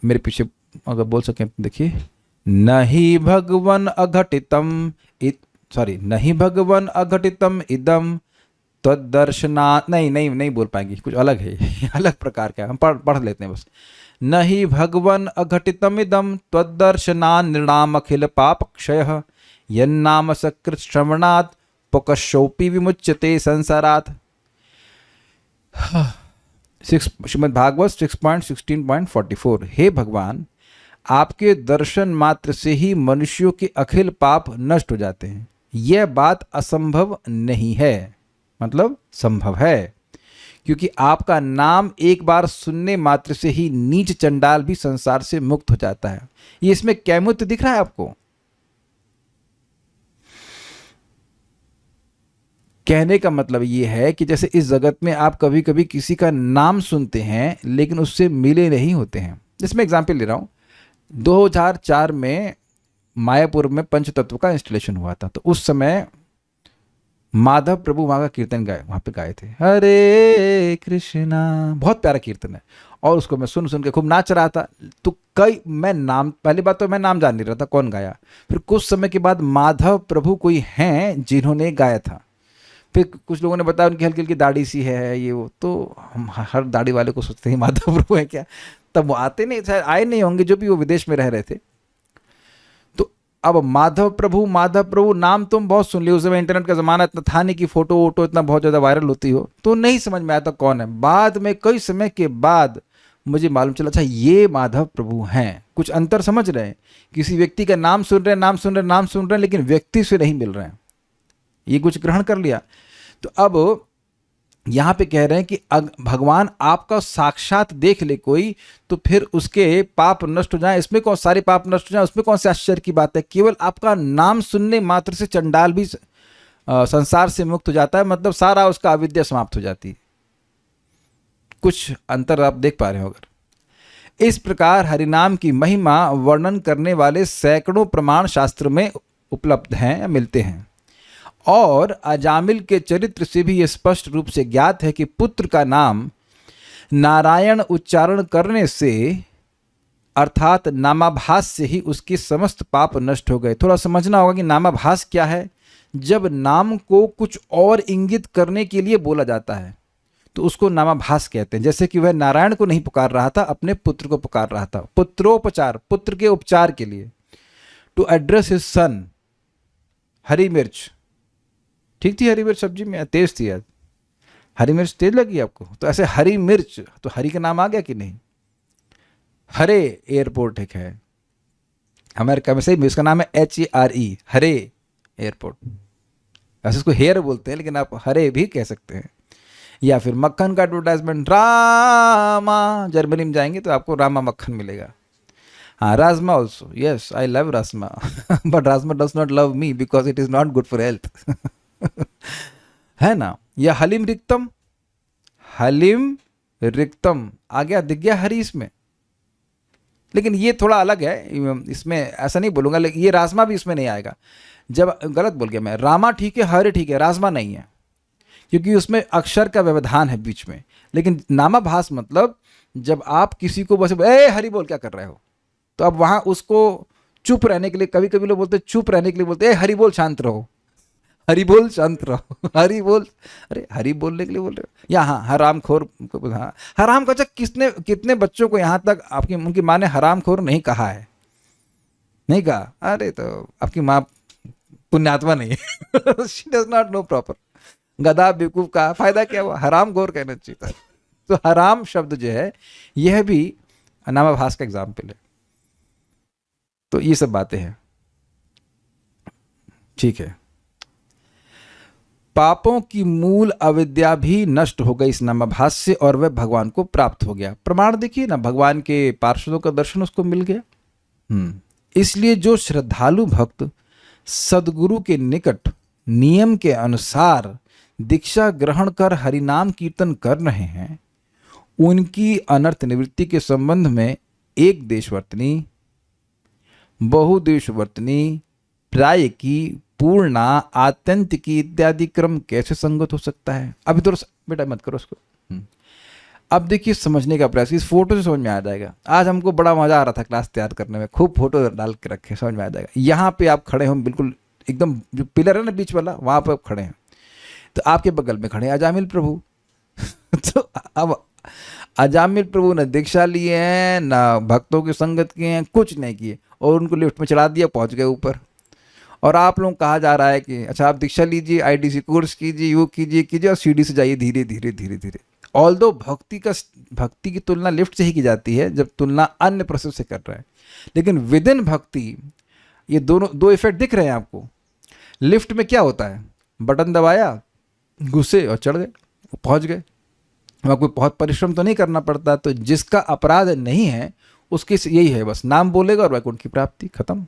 मेरे पीछे अगर बोल सकें देखिए, नहीं भगवन अघटितम नहीं भगवन अघटितम इदम तद्दर्शनात्, नहीं बोल पाएंगे, कुछ अलग है अलग प्रकार का, हम पढ़ लेते हैं बस। नहीं भगवन अघटितम इदम त्वद्दर्शनान् नृणाम अखिल पाप क्षयः यन्नाम सकृत श्रवणात् पकशोपि विमुच्यते संसारात्। श्रीमद् भागवत 6.16.44। हे भगवान, आपके दर्शन मात्र से ही मनुष्यों के अखिल पाप नष्ट हो जाते हैं। यह बात असंभव नहीं है, मतलब संभव है, क्योंकि आपका नाम एक बार सुनने मात्र से ही नीच चंडाल भी संसार से मुक्त हो जाता है। ये इसमें कैमुत दिख रहा है आपको? कहने का मतलब ये है कि जैसे इस जगत में आप कभी कभी किसी का नाम सुनते हैं लेकिन उससे मिले नहीं होते हैं। जैसे मैं एग्जाम्पल ले रहा हूँ, 2004 में मायापुर में पंचतत्व का इंस्टॉलेशन हुआ था, तो उस समय माधव प्रभु वहाँ का कीर्तन वहाँ पे गाए थे, हरे कृष्णा, बहुत प्यारा कीर्तन है, और उसको मैं सुन के खूब नाच रहा था। तो पहली बात तो मैं नाम जान नहीं रहा था कौन गाया, फिर कुछ समय के बाद माधव प्रभु कोई हैं जिन्होंने गाया था। फिर कुछ लोगों ने बताया उनकी हल्की हल्की दाढ़ी सी है ये वो, तो हम हर दाढ़ी वाले को सोचते हैं माधव प्रभु है क्या, तब वो आते नहीं, शायद आए नहीं होंगे, जो भी वो विदेश में रह रहे थे। तो अब माधव प्रभु नाम तुम बहुत सुन लिया, उस समय इंटरनेट का ज़माना इतना था नहीं कि फ़ोटो वोटो इतना बहुत ज़्यादा वायरल होती हो, तो नहीं समझ में आता कौन है। बाद में कई समय के बाद मुझे मालूम चला, अच्छा ये माधव प्रभु हैं। कुछ अंतर समझ रहे हैं, किसी व्यक्ति का नाम सुन रहे हैं लेकिन व्यक्ति से नहीं मिल रहे हैं, ये कुछ ग्रहण कर लिया। तो अब यहाँ पे कह रहे हैं कि भगवान आपका साक्षात देख ले कोई तो फिर उसके पाप नष्ट हो जाए, इसमें कौन सारे पाप नष्ट हो जाए, उसमें कौन से आश्चर्य की बात है। केवल आपका नाम सुनने मात्र से चंडाल भी संसार से मुक्त हो जाता है, मतलब सारा उसका अविद्या समाप्त हो जाती है। कुछ अंतर आप देख पा रहे हो अगर। इस प्रकार हरिनाम की महिमा वर्णन करने वाले सैकड़ों प्रमाण शास्त्र में उपलब्ध हैं या मिलते हैं, और अजामिल के चरित्र से भी यह स्पष्ट रूप से ज्ञात है कि पुत्र का नाम नारायण उच्चारण करने से अर्थात नामाभास से ही उसके समस्त पाप नष्ट हो गए। थोड़ा समझना होगा कि नामाभास क्या है। जब नाम को कुछ और इंगित करने के लिए बोला जाता है तो उसको नामाभास कहते हैं। जैसे कि वह नारायण को नहीं पुकार रहा था, अपने पुत्र को पुकार रहा था, पुत्रोपचार, पुत्र के उपचार के लिए, टू एड्रेस हिज सन। हरी मिर्च ठीक थी, हरी मिर्च सब्जी में तेज थी, हरी मिर्च तेज लगी आपको, तो ऐसे हरी मिर्च, तो हरी का नाम आ गया कि नहीं। हरे एयरपोर्ट एक है अमेरिका में, सही इसका नाम है HARE, हरे एयरपोर्ट। वैसे इसको हेयर बोलते हैं लेकिन आप हरे भी कह सकते हैं। या फिर मक्खन का एडवर्टाइजमेंट, रामा, जर्मनी में जाएंगे तो आपको रामा मक्खन मिलेगा। हाँ, rajma also, yes I love rajma but rajma does not love me because it is not good for health है ना। या हलीम रिक्तम, हलीम रिक्तम आ गया, दिख गया हरी इसमें, लेकिन ये थोड़ा अलग है, इसमें ऐसा नहीं बोलूंगा, लेकिन ये राजमा भी इसमें नहीं आएगा। जब गलत बोल गया मैं, रामा ठीक है, हरे ठीक है, राजमा नहीं है, क्योंकि उसमें अक्षर का व्यवधान है बीच में। लेकिन नामाभास मतलब जब आप किसी को बस ए हरी बोल क्या कर रहे हो, तो अब वहां उसको चुप रहने के लिए, कभी कभी लोग बोलते चुप रहने के लिए बोलते ए हरी बोल शांत रहो, हरी बोल शांत रहो, हरी बोल, अरे हरी बोलने के लिए बोल रहे हो। या हाँ, हरामखोर, हाँ हराम का, अच्छा कितने बच्चों को यहाँ तक आपकी उनकी माँ ने हरामखोर नहीं कहा है, नहीं कहा, अरे तो आपकी माँ पुण्यात्मा नहीं है she does not know proper. गधा बेवकूफ का फायदा क्या हुआ, हरामखोर कहना चाहिए था। तो हराम शब्द जो है यह भी नामाभास का एग्जाम्पल है। तो ये सब बातें हैं, ठीक है। पापों की मूल अविद्या भी नष्ट हो गई इस नामाभास से और वह भगवान को प्राप्त हो गया। प्रमाण देखिए ना, भगवान के पार्षदों का दर्शन उसको मिल गया। इसलिए जो श्रद्धालु भक्त सदगुरु के निकट नियम के अनुसार दीक्षा ग्रहण कर हरिनाम कीर्तन कर रहे हैं, उनकी अनर्थ निवृत्ति के संबंध में एक देशवर्तनी, बहुदेशवर्तनी, प्रायिकी, पूर्णा, आत्यंतिकी इत्यादि क्रम कैसे संगत हो सकता है? अभी थोड़ा बेटा मत करो उसको। अब देखिए समझने का प्रयास, इस फोटो से समझ में आ जाएगा। आज हमको बड़ा मजा आ रहा था क्लास तैयार करने में, खूब फोटो डाल के रखे, समझ में आ जाएगा। यहाँ पे आप खड़े हो बिल्कुल एकदम, जो पिलर है ना बीच वाला, वहाँ पर आप खड़े हैं, तो आपके बगल में खड़े हैं अजामिल प्रभु। तो अब अजामिल प्रभु ने दीक्षा लिए हैं, ना भक्तों की संगत किए हैं, कुछ नहीं किए, और उनको लिफ्ट में चढ़ा दिया, पहुंच गए ऊपर। और आप लोग कहा जा रहा है कि अच्छा आप दीक्षा लीजिए, आईडीसी कोर्स कीजिए, योग कीजिए और सीढ़ी से जाइए धीरे धीरे धीरे धीरे। ऑल्दो भक्ति की तुलना लिफ्ट से ही की जाती है जब तुलना अन्य प्रोसेस से कर रहा है, लेकिन विद इन भक्ति ये दोनों दो इफेक्ट दिख रहे हैं आपको। लिफ्ट में क्या होता है, बटन दबाया, घुसे और चढ़ गए, पहुंच गए, वहाँ कोई बहुत परिश्रम तो नहीं करना पड़ता। तो जिसका अपराध नहीं है उसकी यही है, बस नाम बोलेगा और वैकुंठ की प्राप्ति, खत्म।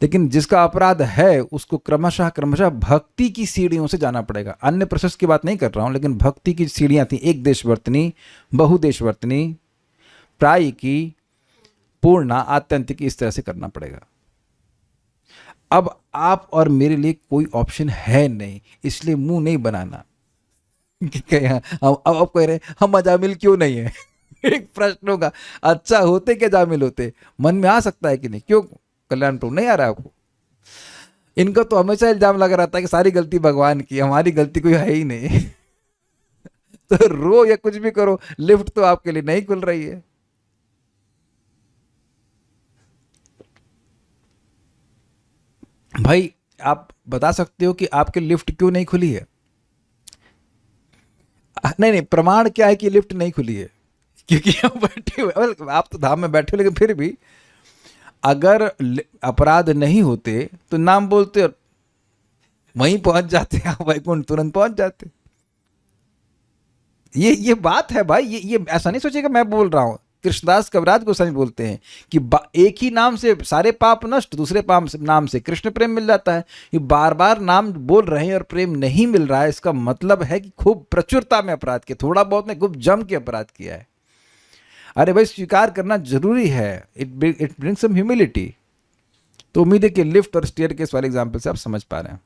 लेकिन जिसका अपराध है उसको क्रमशः क्रमशः भक्ति की सीढ़ियों से जाना पड़ेगा। अन्य प्रोसेस की बात नहीं कर रहा हूँ, लेकिन भक्ति की सीढ़ियाँ थी, एक देशवर्तनी, बहुदेशवर्तनी, प्रायिकी, पूर्णा, आत्यंतिकी, इस तरह से करना पड़ेगा। अब आप और मेरे लिए कोई ऑप्शन है नहीं, इसलिए मुंह नहीं बनाना। अब कह रहे हम अजामिल क्यों नहीं है? एक प्रश्न होगा, अच्छा होते क्या जामिल होते, मन में आ सकता है कि नहीं? क्यों कल्याण प्रभु नहीं आ रहा है आपको? इनका तो हमेशा इल्जाम लगा रहता है कि सारी गलती भगवान की, हमारी गलती कोई है ही नहीं। तो रो या कुछ भी करो, लिफ्ट तो आपके लिए नहीं खुल रही है। भाई आप बता सकते हो कि आपके लिफ्ट क्यों नहीं खुली है? नहीं, प्रमाण क्या है कि लिफ्ट नहीं खुली है? क्योंकि आप बैठे हुए, आप तो धाम में बैठे, लेकिन फिर भी अगर अपराध नहीं होते तो नाम बोलते और वहीं पहुंच जाते, आप वैकुंठ तुरंत पहुंच जाते। ये बात है भाई, ये ऐसा नहीं सोचिएगा मैं बोल रहा हूं। कृष्णदास कविराज गोस्वामी बोलते हैं कि एक ही नाम से सारे पाप नष्ट, दूसरे नाम से कृष्ण प्रेम मिल जाता है। ये बार बार नाम बोल रहे हैं और प्रेम नहीं मिल रहा है, इसका मतलब है कि खूब प्रचुरता में अपराध किया, थोड़ा बहुत नहीं, खूब जम के अपराध किया है। अरे भाई स्वीकार करना जरूरी है, इट ब्रिंग्स सम ह्यूमिलिटी। तो उम्मीद है कि लिफ्ट और स्टेयर केस वाले एग्जाम्पल से आप समझ पा रहे हैं।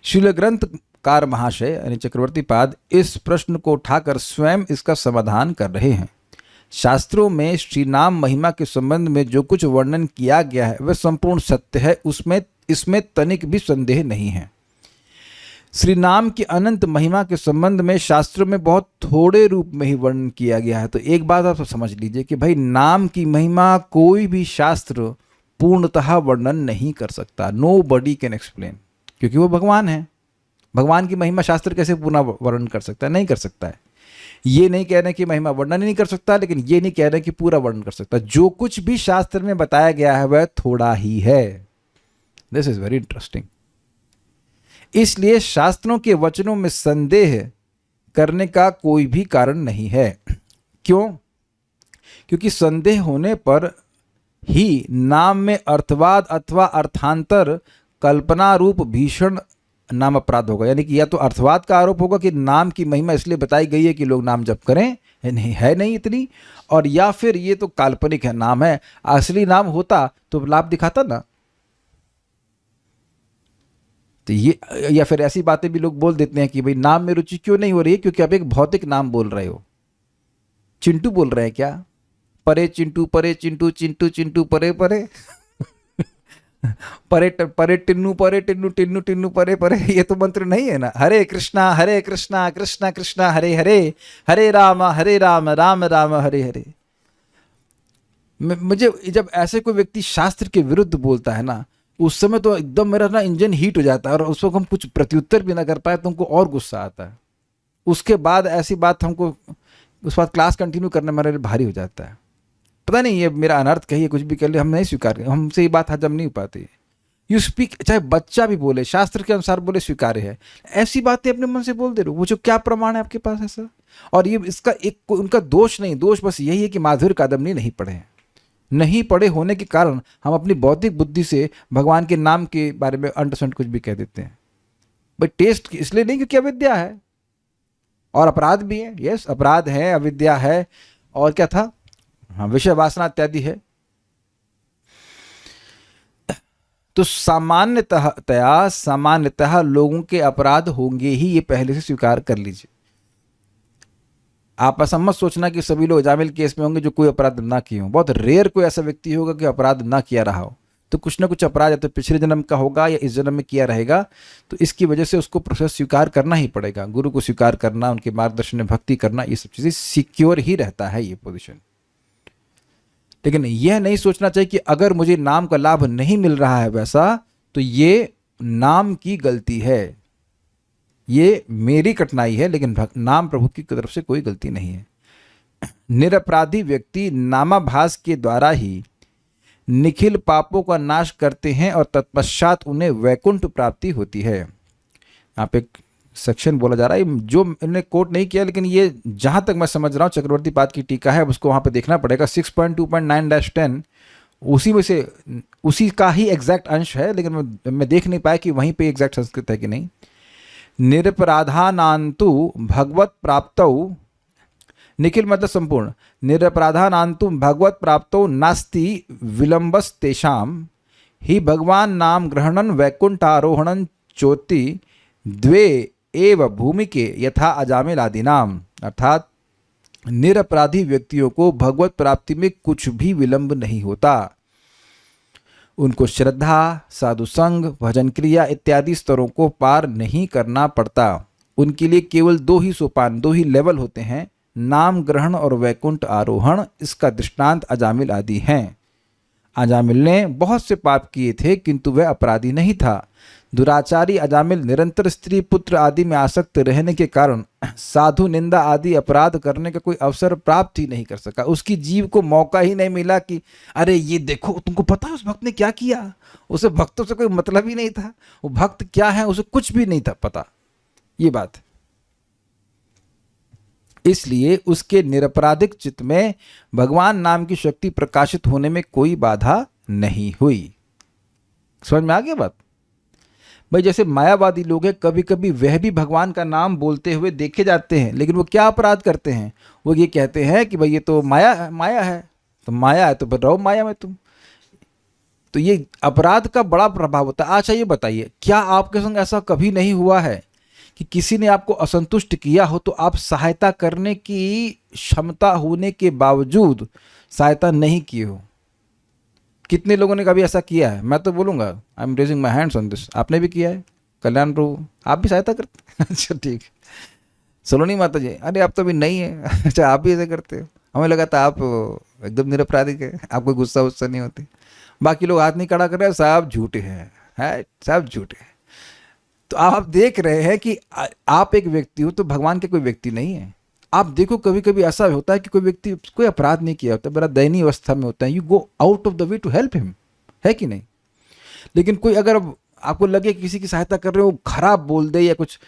शूल ग्रंथकार महाशय यानी चक्रवर्ती पाद इस प्रश्न को उठाकर स्वयं इसका समाधान कर रहे हैं। शास्त्रों में श्री नाम महिमा के संबंध में जो कुछ वर्णन किया गया है वह संपूर्ण सत्य है, इसमें तनिक भी संदेह नहीं है। श्री नाम की अनंत महिमा के संबंध में शास्त्रों में बहुत थोड़े रूप में ही वर्णन किया गया है। तो एक बात आप समझ लीजिए कि भाई नाम की महिमा कोई भी शास्त्र पूर्णतः वर्णन नहीं कर सकता। नो बडी कैन एक्सप्लेन, क्योंकि वो भगवान है। भगवान की महिमा शास्त्र कैसे पूर्ण वर्णन कर सकता है? नहीं कर सकता है। ये नहीं कह रहे कि महिमा वर्णन नहीं कर सकता, लेकिन ये नहीं कह रहे कि पूरा वर्णन कर सकता। जो कुछ भी शास्त्र में बताया गया है वह थोड़ा ही है। This is very interesting. इसलिए शास्त्रों के वचनों में संदेह करने का कोई भी कारण नहीं है। क्यों? क्योंकि संदेह होने पर ही नाम में अर्थवाद अथवा अर्थांतर कल्पना रूप भीषण नाम अपराध होगा। यानी कि या तो अर्थवाद का आरोप होगा कि नाम की महिमा इसलिए बताई गई है कि लोग नाम जप करें, है नहीं इतनी, और या फिर ये तो काल्पनिक है, नाम है, असली नाम होता तो लाभ दिखाता ना। तो ये, या फिर ऐसी बातें भी लोग बोल देते हैं कि भाई नाम में रुचि क्यों नहीं हो रही है? क्योंकि आप एक भौतिक नाम बोल रहे हो। चिंटू बोल रहे हैं क्या? परे चिंटू, परे चिंटू, चिंटू चिंटू परे परे परे परे टिन्नू, परे टिन्नू, टिन्नू टिन्नू परे परे, ये तो मंत्र नहीं है ना। हरे कृष्णा कृष्णा कृष्णा हरे हरे, हरे राम राम राम हरे हरे। मुझे जब ऐसे कोई व्यक्ति शास्त्र के विरुद्ध बोलता है ना, उस समय तो एकदम मेरा ना इंजन हीट हो जाता है, और उस वक्त हम कुछ प्रत्युत्तर भी ना कर पाए तो हमको और गुस्सा आता है। उसके बाद ऐसी बात हमको उस बात क्लास कंटिन्यू करने में मेरे भारी हो जाता है। पता नहीं ये मेरा अनर्थ कहिए, कुछ भी कर ले, हम नहीं स्वीकार, हमसे ये बात हजम नहीं हो पाती। यू स्पीक, चाहे बच्चा भी बोले, शास्त्र के अनुसार बोले स्वीकार्य है। ऐसी बातें अपने मन से बोल दे रहे हो, वो जो क्या प्रमाण है आपके पास ऐसा? और ये इसका एक उनका दोष नहीं, दोष बस यही है कि माधुर्य कादम्बनी नहीं पढ़े हैं। नहीं पढ़े होने के कारण हम अपनी बौद्धिक बुद्धि से भगवान के नाम के बारे में अंडरस्टैंड कुछ भी कह देते हैं। बट टेस्ट इसलिए नहीं क्योंकि अविद्या है और अपराध भी है। यस, अपराध है, अविद्या है, और क्या था, हाँ, विषय वासना इत्यादि है। तो सामान्यतः लोगों के अपराध होंगे ही, ये पहले से स्वीकार कर लीजिए। आप ऐसा मत सोचना कि सभी लोग अजामिल केस में होंगे जो कोई अपराध ना किए हों। बहुत रेयर कोई ऐसा व्यक्ति होगा कि अपराध ना किया रहा हो। तो कुछ ना कुछ अपराध या तो पिछले जन्म का होगा या इस जन्म में किया रहेगा। तो इसकी वजह से उसको प्रोसेस स्वीकार करना ही पड़ेगा। गुरु को स्वीकार करना, उनके मार्गदर्शन में भक्ति करना, ये सब चीज़ें सिक्योर ही रहता है ये पोजीशन। लेकिन यह नहीं सोचना चाहिए कि अगर मुझे नाम का लाभ नहीं मिल रहा है वैसा, तो ये नाम की गलती है, ये मेरी कठिनाई है, लेकिन नाम प्रभु की तरफ से कोई गलती नहीं है। निरपराधी व्यक्ति नामाभास के द्वारा ही निखिल पापों का नाश करते हैं और तत्पश्चात उन्हें वैकुंठ प्राप्ति होती है। यहाँ पे एक सेक्शन बोला जा रहा है, जो इन्होंने कोट नहीं किया, लेकिन ये जहाँ तक मैं समझ रहा हूँ चक्रवर्ती पाद की टीका है, उसको वहाँ पे देखना पड़ेगा। 6.2.9-10 उसी में से, उसी का ही एग्जैक्ट अंश है, लेकिन मैं देख नहीं पाया कि वहीं पे एग्जैक्ट संस्कृत है कि नहीं। निरपराधानान्तु भगवत प्राप्तौ, निखिल मतलब संपूर्ण, निरपराधानान्तु भगवत प्राप्तौ नास्ति विलंबस्तेषाम ही भगवान नाम ग्रहणन वैकुंठारोहणन चोति द्वे एव भूमिके यथा अजामिल आदि नाम। अर्थात निरपराधी व्यक्तियों को भगवत प्राप्ति में कुछ भी विलंब नहीं होता। उनको श्रद्धा, साधु संग, भजन क्रिया इत्यादि स्तरों को पार नहीं करना पड़ता। उनके लिए केवल 2 ही सोपान, 2 ही लेवल होते हैं, नाम ग्रहण और वैकुंठ आरोहण। इसका दृष्टांत अजामिल आदि हैं। अजामिल ने बहुत से पाप किए थे किंतु वह अपराधी नहीं था। दुराचारी अजामिल निरंतर स्त्री पुत्र आदि में आसक्त रहने के कारण साधु निंदा आदि अपराध करने का कोई अवसर प्राप्त ही नहीं कर सका। उसकी जीव को मौका ही नहीं मिला कि अरे ये देखो, तुमको पता है उस भक्त ने क्या किया। उसे भक्तों से कोई मतलब ही नहीं था, वो भक्त क्या है उसे कुछ भी नहीं था पता। ये बात, इसलिए उसके निरपराधिक चित्त में भगवान नाम की शक्ति प्रकाशित होने में कोई बाधा नहीं हुई। समझ में आ गया बात? भाई जैसे मायावादी लोग हैं, कभी कभी वह भी भगवान का नाम बोलते हुए देखे जाते हैं, लेकिन वो क्या अपराध करते हैं, वो ये कहते हैं कि भाई ये तो माया है, तो माया है तो रहो माया में तुम। तो ये अपराध का बड़ा प्रभाव होता है। अच्छा ये बताइए, क्या आपके संग ऐसा कभी नहीं हुआ है कि किसी ने आपको असंतुष्ट किया हो तो आप सहायता करने की क्षमता होने के बावजूद सहायता नहीं किए हो? कितने लोगों ने कभी ऐसा किया है? मैं तो बोलूँगा I am raising my hands on this. आपने भी किया है? कल्याण प्रभु आप भी सहायता करते? अच्छा ठीक है। सलोनी माता जी, अरे आप तो अभी नहीं है। अच्छा आप भी ऐसे करते हो? हमें लगा था आप एकदम निरपराधिक है, आपको गुस्सा वुस्सा नहीं होती। बाकी लोग हाथ नहीं खड़ा कर रहे हैं, सब झूठे हैं, सब झूठे हैं। तो आप देख रहे हैं कि आप एक व्यक्ति हो तो भगवान के कोई व्यक्ति नहीं है। आप देखो कभी कभी ऐसा होता है कि कोई व्यक्ति कोई अपराध नहीं किया होता, बड़ा दयनीय अवस्था में होता है, you go out of the way to help him, है कि नहीं? लेकिन कोई अगर आपको लगे किसी की सहायता कर रहे हो, खराब बोल दे या कुछ,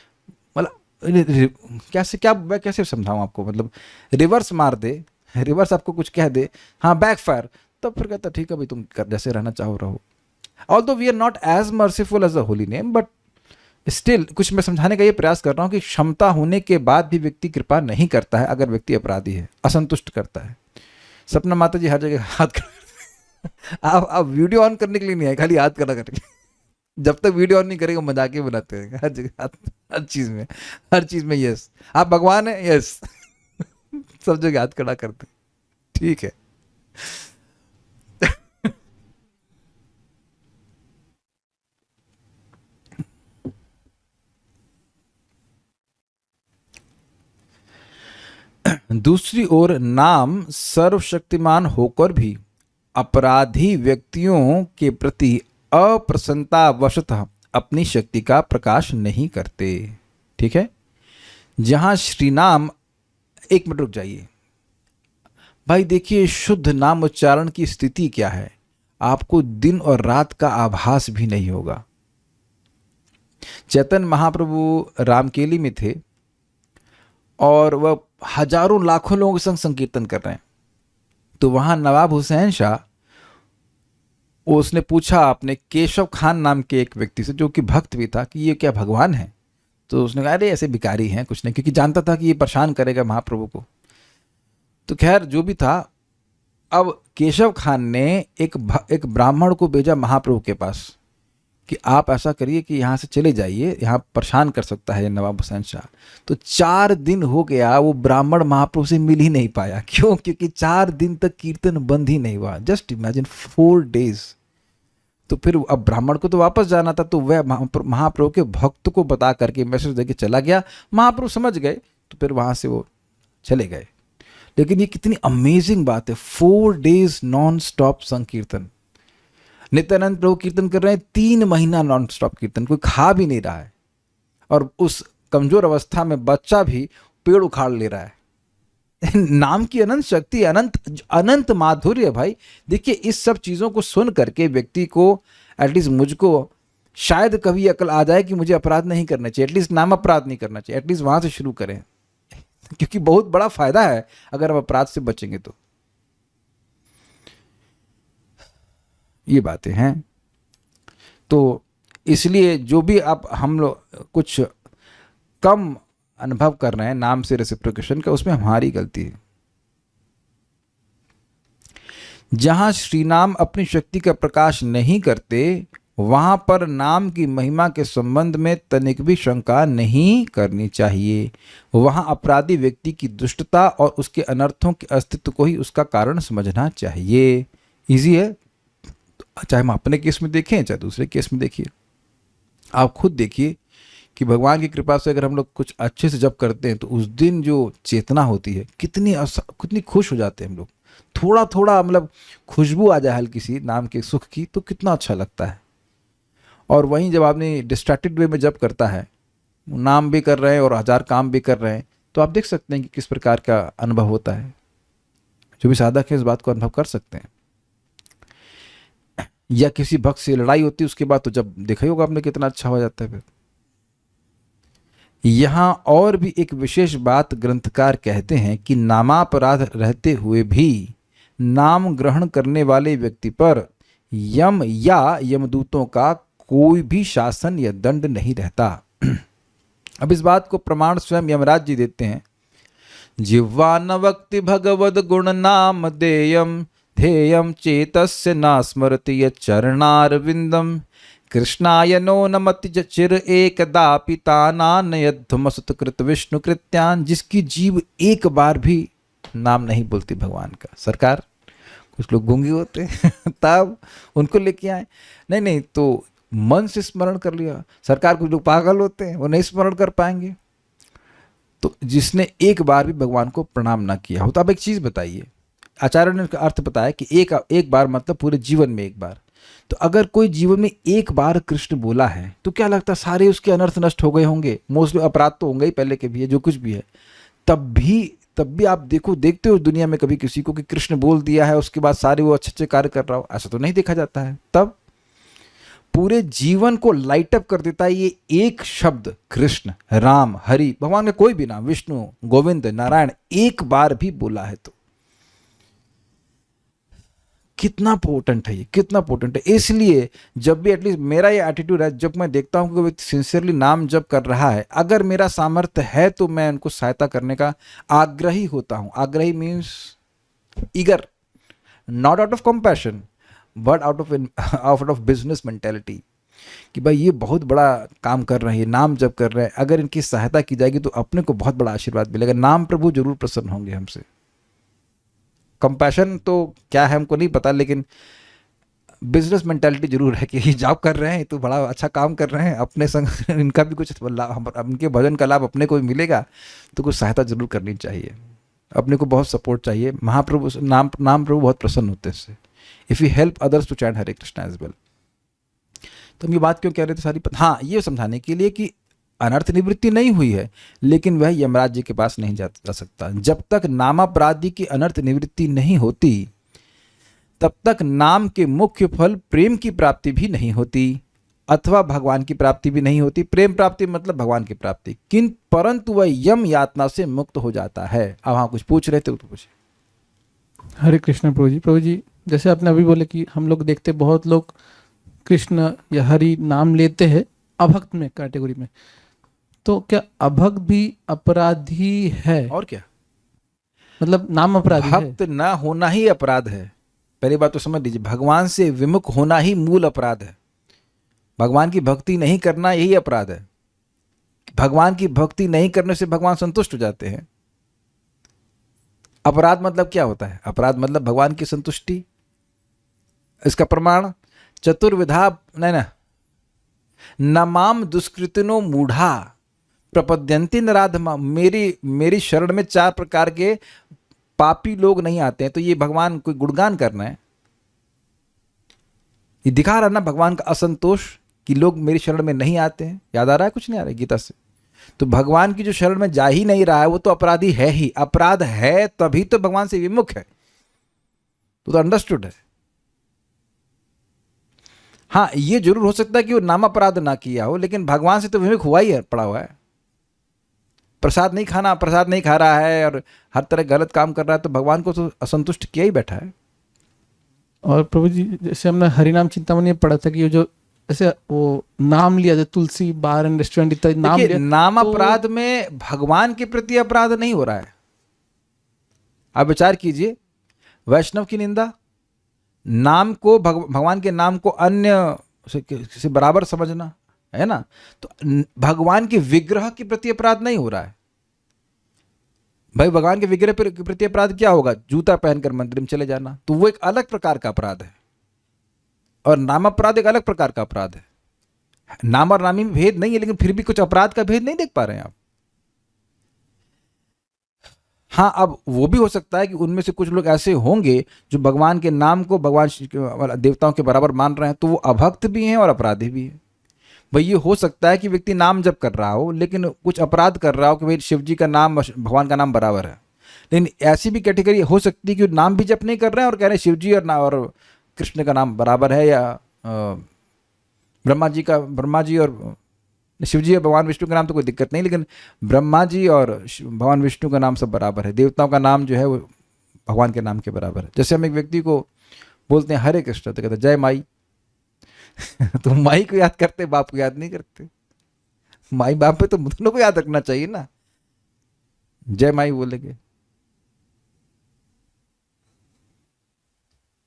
मतलब मैं कैसे समझाऊं आपको, मतलब रिवर्स मार दे, रिवर्स आपको कुछ कह दे, हाँ बैकफायर, तब फिर कहता ठीक है भाई तुम जैसे रहना चाहो रहो। Although we are not as merciful as the holy name, but still कुछ मैं समझाने का ये प्रयास कर रहा हूँ कि क्षमता होने के बाद भी व्यक्ति कृपा नहीं करता है अगर व्यक्ति अपराधी है, असंतुष्ट करता है। सपना माता जी हर जगह हाथ कर आप वीडियो ऑन करने के लिए नहीं आए, खाली हाथ करा करेंगे। जब तक वीडियो ऑन नहीं करेगा मजाक ही बनाते हैं हर जगह, हर चीज में यस आप भगवान है, यस सब जगह हाथ खड़ा करते, ठीक है। दूसरी ओर नाम सर्वशक्तिमान होकर भी अपराधी व्यक्तियों के प्रति अप्रसन्नता वशतः अपनी शक्ति का प्रकाश नहीं करते। ठीक है, जहां श्री नाम, एक मिनट रुक जाइए भाई, देखिए शुद्ध नाम उच्चारण की स्थिति क्या है। आपको दिन और रात का आभास भी नहीं होगा। चैतन्य महाप्रभु रामकेली में थे और वह हजारों लाखों लोगों के संग संकीर्तन कर रहे हैं। तो वहां नवाब हुसैन शाह, उसने पूछा अपने केशव खान नाम के एक व्यक्ति से, जो कि भक्त भी था, कि ये क्या भगवान है? तो उसने कहा अरे ऐसे भिखारी हैं, कुछ नहीं, क्योंकि जानता था कि ये परेशान करेगा महाप्रभु को। तो खैर जो भी था, अब केशव खान ने एक ब्राह्मण को भेजा महाप्रभु के पास कि आप ऐसा करिए कि यहाँ से चले जाइए, यहाँ परेशान कर सकता है ये नवाब हुसैन शाह। तो 4 दिन हो गया, वो ब्राह्मण महाप्रभु से मिल ही नहीं पाया। क्यों? क्योंकि 4 दिन तक कीर्तन बंद ही नहीं हुआ। Just imagine 4 days. तो फिर अब ब्राह्मण को तो वापस जाना था, तो वह महाप्रभु के भक्त को बता करके मैसेज देके चला गया। महाप्रभु समझ गए, तो फिर वहाँ से वो चले गए। लेकिन ये कितनी अमेजिंग बात है, 4 डेज नॉन स्टॉप संकीर्तन। नित्यानंद प्रभु कीर्तन कर रहे हैं 3 महीना नॉन स्टॉप कीर्तन, कोई खा भी नहीं रहा है, और उस कमजोर अवस्था में बच्चा भी पेड़ उखाड़ ले रहा है। नाम की अनंत शक्ति, अनंत माधुर्य भाई। देखिए, इस सब चीजों को सुन करके व्यक्ति को, एटलीस्ट मुझको शायद कभी अकल आ जाए कि मुझे अपराध नहीं करना चाहिए, एटलीस्ट नाम अपराध नहीं करना चाहिए। एटलीस्ट वहां से शुरू करें, क्योंकि बहुत बड़ा फायदा है अगर हम अपराध से बचेंगे तो। ये बातें हैं। तो इसलिए जो भी आप हम लोग कुछ कम अनुभव कर रहे हैं नाम से रेसिप्रोकेशन का, उसमें हमारी गलती है। जहां श्री नाम अपनी शक्ति का प्रकाश नहीं करते, वहां पर नाम की महिमा के संबंध में तनिक भी शंका नहीं करनी चाहिए। वहां अपराधी व्यक्ति की दुष्टता और उसके अनर्थों के अस्तित्व को ही उसका कारण समझना चाहिए। इजी है, चाहे हम अपने केस में देखें चाहे दूसरे केस में देखिए। आप खुद देखिए कि भगवान की कृपा से अगर हम लोग कुछ अच्छे से जप करते हैं तो उस दिन जो चेतना होती है, कितनी खुश हो जाते हैं हम लोग। थोड़ा थोड़ा मतलब खुशबू आ जाए हल्की सी नाम के सुख की, तो कितना अच्छा लगता है। और वहीं जब आपने डिस्ट्रैक्टेड वे में जप करता है, नाम भी कर रहे हैं और 1000 काम भी कर रहे हैं, तो आप देख सकते हैं कि किस प्रकार का अनुभव होता है। जो भी साधक है इस बात को अनुभव कर सकते हैं। या किसी भक्त से लड़ाई होती है, उसके बाद तो जब देखा ही होगा आपने कितना अच्छा हो जाता है। फिर यहां और भी एक विशेष बात ग्रंथकार कहते हैं कि नामापराध रहते हुए भी नाम ग्रहण करने वाले व्यक्ति पर यम या यमदूतों का कोई भी शासन या दंड नहीं रहता। अब इस बात को प्रमाण स्वयं यमराज जी देते हैं। जिह्वा न वक्ति भगवद गुण नाम देयम ध्येयम चेतस्य न स्मरति यच्चरणारविंदम कृष्णाय नो नमति चिर एकदा पितानानयध्वमसुत कृत विष्णु कृत्यान। जिसकी जीव एक बार भी नाम नहीं बोलती भगवान का। सरकार, कुछ लोग गूंगे होते हैं तब उनको लेके आए, नहीं तो मन से स्मरण कर लिया। सरकार, कुछ लोग पागल होते हैं, वो नहीं स्मरण कर पाएंगे। तो जिसने एक बार भी भगवान को प्रणाम ना किया हो। तो अब एक चीज बताइए, आचार्य ने उसका अर्थ बताया कि एक बार मतलब पूरे जीवन में एक बार। तो अगर कोई जीवन में एक बार कृष्ण बोला है, तो क्या लगता है सारे उसके अनर्थ नष्ट हो गए होंगे? मोस्टली अपराध तो होंगे ही, पहले के भी है, जो कुछ भी है। तब भी आप देखते हो दुनिया में कभी किसी को कि कृष्ण बोल दिया है उसके बाद सारे वो अच्छे अच्छे कार्य कर रहा हो? ऐसा तो नहीं देखा जाता है। तब पूरे जीवन को लाइट अप कर देता है ये एक शब्द, कृष्ण, राम, हरि, भगवान में कोई भी नाम, विष्णु, गोविंद, नारायण, एक बार भी बोला है तो कितना पोटेंट है ये, कितना पोटेंट है। इसलिए जब भी, एटलीस्ट मेरा ये एटीट्यूड है, जब मैं देखता हूँ कि कोई सिंसियरली नाम जप कर रहा है, अगर मेरा सामर्थ्य है तो मैं उनको सहायता करने का आग्रही होता हूँ। आग्रही means eager, not out of compassion but out of business mentality, कि भाई ये बहुत बड़ा काम कर रहे हैं, ये नाम जप कर रहे हैं, अगर इनकी सहायता की जाएगी तो अपने को बहुत बड़ा आशीर्वाद मिलेगा। नाम प्रभु जरूर प्रसन्न होंगे हमसे। कंपैशन तो क्या है हमको नहीं पता, लेकिन बिजनेस मेंटालिटी जरूर है कि जॉब कर रहे हैं तो बड़ा अच्छा काम कर रहे हैं, अपने संग इनका भी कुछ लाभ, इनके भजन का लाभ अपने को भी मिलेगा, तो कुछ सहायता जरूर करनी चाहिए। अपने को बहुत सपोर्ट चाहिए। महाप्रभु नाम प्रभु बहुत प्रसन्न होते हैं इससे। If you help others to chant Hare Krishna as well. तो हम ये बात क्यों कह रहे थे सारी हाँ, ये समझाने के लिए कि अनर्थ निवृत्ति नहीं हुई है, लेकिन वह यमराज जी के पास नहीं जा सकता। जब तक नामापराधी की अनर्थ निवृत्ति नहीं होती, तब तक नाम के मुख्य फल प्रेम की प्राप्ति भी नहीं होती अथवा भगवान की प्राप्ति भी नहीं होती। प्रेम प्राप्ति मतलब भगवान की प्राप्ति, किंतु परंतु वह यम यातना से मुक्त हो जाता है। अब हाँ कुछ पूछ रहे थे तो पूछे। हरे कृष्ण प्रभु जी। प्रभु जी जैसे आपने अभी बोले कि हम लोग देखते बहुत लोग कृष्ण या हरि नाम लेते हैं अभक्त में कैटेगरी में, तो क्या अभक्त भी अपराधी है? और क्या, मतलब नाम अपराधी है? भक्त ना होना ही अपराध है। पहली बात तो समझ लीजिए, भगवान से विमुख होना ही मूल अपराध है। भगवान की भक्ति नहीं करना यही अपराध है। भगवान की भक्ति नहीं करने से भगवान संतुष्ट हो जाते हैं। अपराध मतलब क्या होता है? अपराध मतलब भगवान की संतुष्टि। इसका प्रमाण चतुर्विधा नहीं नमाम दुष्कृतिनो मूढ़ा प्रपद्यंती नराधमा। मेरी शरण में 4 प्रकार के पापी लोग नहीं आते हैं। तो ये भगवान कोई गुणगान करना है? ये दिखा रहा ना भगवान का असंतोष कि लोग मेरी शरण में नहीं आते हैं। याद आ रहा है? कुछ नहीं आ रहा है गीता से? तो भगवान की जो शरण में जा ही नहीं रहा है वो तो अपराधी है ही। अपराध है तभी तो भगवान से विमुख है। तो अंडरस्टूड है। हाँ ये जरूर हो सकता है कि वो नाम अपराध ना किया हो, लेकिन भगवान से तो विमुख हुआ ही है, पड़ा हुआ है। प्रसाद नहीं खाना, प्रसाद नहीं खा रहा है और हर तरह गलत काम कर रहा है, तो भगवान को तो असंतुष्ट किया ही बैठा है। और प्रभु जी जैसे हमने हरिनाम चिंतामणि में पढ़ा था कि जो ऐसे वो नाम लिया जाए, तुलसी बार एंड रेस्टोरेंट इत्यादि नाम लिया, नाम अपराध में भगवान के प्रति अपराध नहीं हो रहा है। आप विचार कीजिए, वैष्णव की निंदा, नाम को भगवान के नाम को अन्य से बराबर समझना है ना, तो भगवान के विग्रह के प्रति अपराध नहीं हो रहा है। भाई भगवान के विग्रह के प्रति अपराध क्या होगा? जूता पहनकर मंदिर में चले जाना, तो वो एक अलग प्रकार का अपराध है। और नाम अपराध एक अलग प्रकार का अपराध है। नाम और नामी में भेद नहीं है, लेकिन फिर भी कुछ अपराध का भेद नहीं देख पा रहे हैं आप। हाँ अब वो भी हो सकता है कि उनमें से कुछ लोग ऐसे होंगे जो भगवान के नाम को भगवान देवताओं के बराबर मान रहे हैं, तो वो अभक्त भी हैं और अपराधी भी हैं। भाई ये हो सकता है कि व्यक्ति नाम जप कर रहा हो लेकिन कुछ अपराध कर रहा हो कि भाई शिव जी का नाम भगवान का नाम बराबर है। लेकिन ऐसी भी कैटेगरी हो सकती है कि नाम भी जप नहीं कर रहे हैं और कह रहे हैं शिव जी और कृष्ण का नाम बराबर है, या ब्रह्मा जी और शिव जी और भगवान विष्णु का नाम तो कोई दिक्कत नहीं, लेकिन ब्रह्मा जी और भगवान विष्णु का नाम सब बराबर है। देवताओं का नाम जो है वो भगवान के नाम के बराबर है। जैसे हम एक व्यक्ति को बोलते हैं हरे कृष्ण, तो कहते हैं जय माई। तो माई को याद करते, बाप को याद नहीं करते। माई बाप पे तो दोनों को याद रखना चाहिए ना। जय माई बोलेंगे।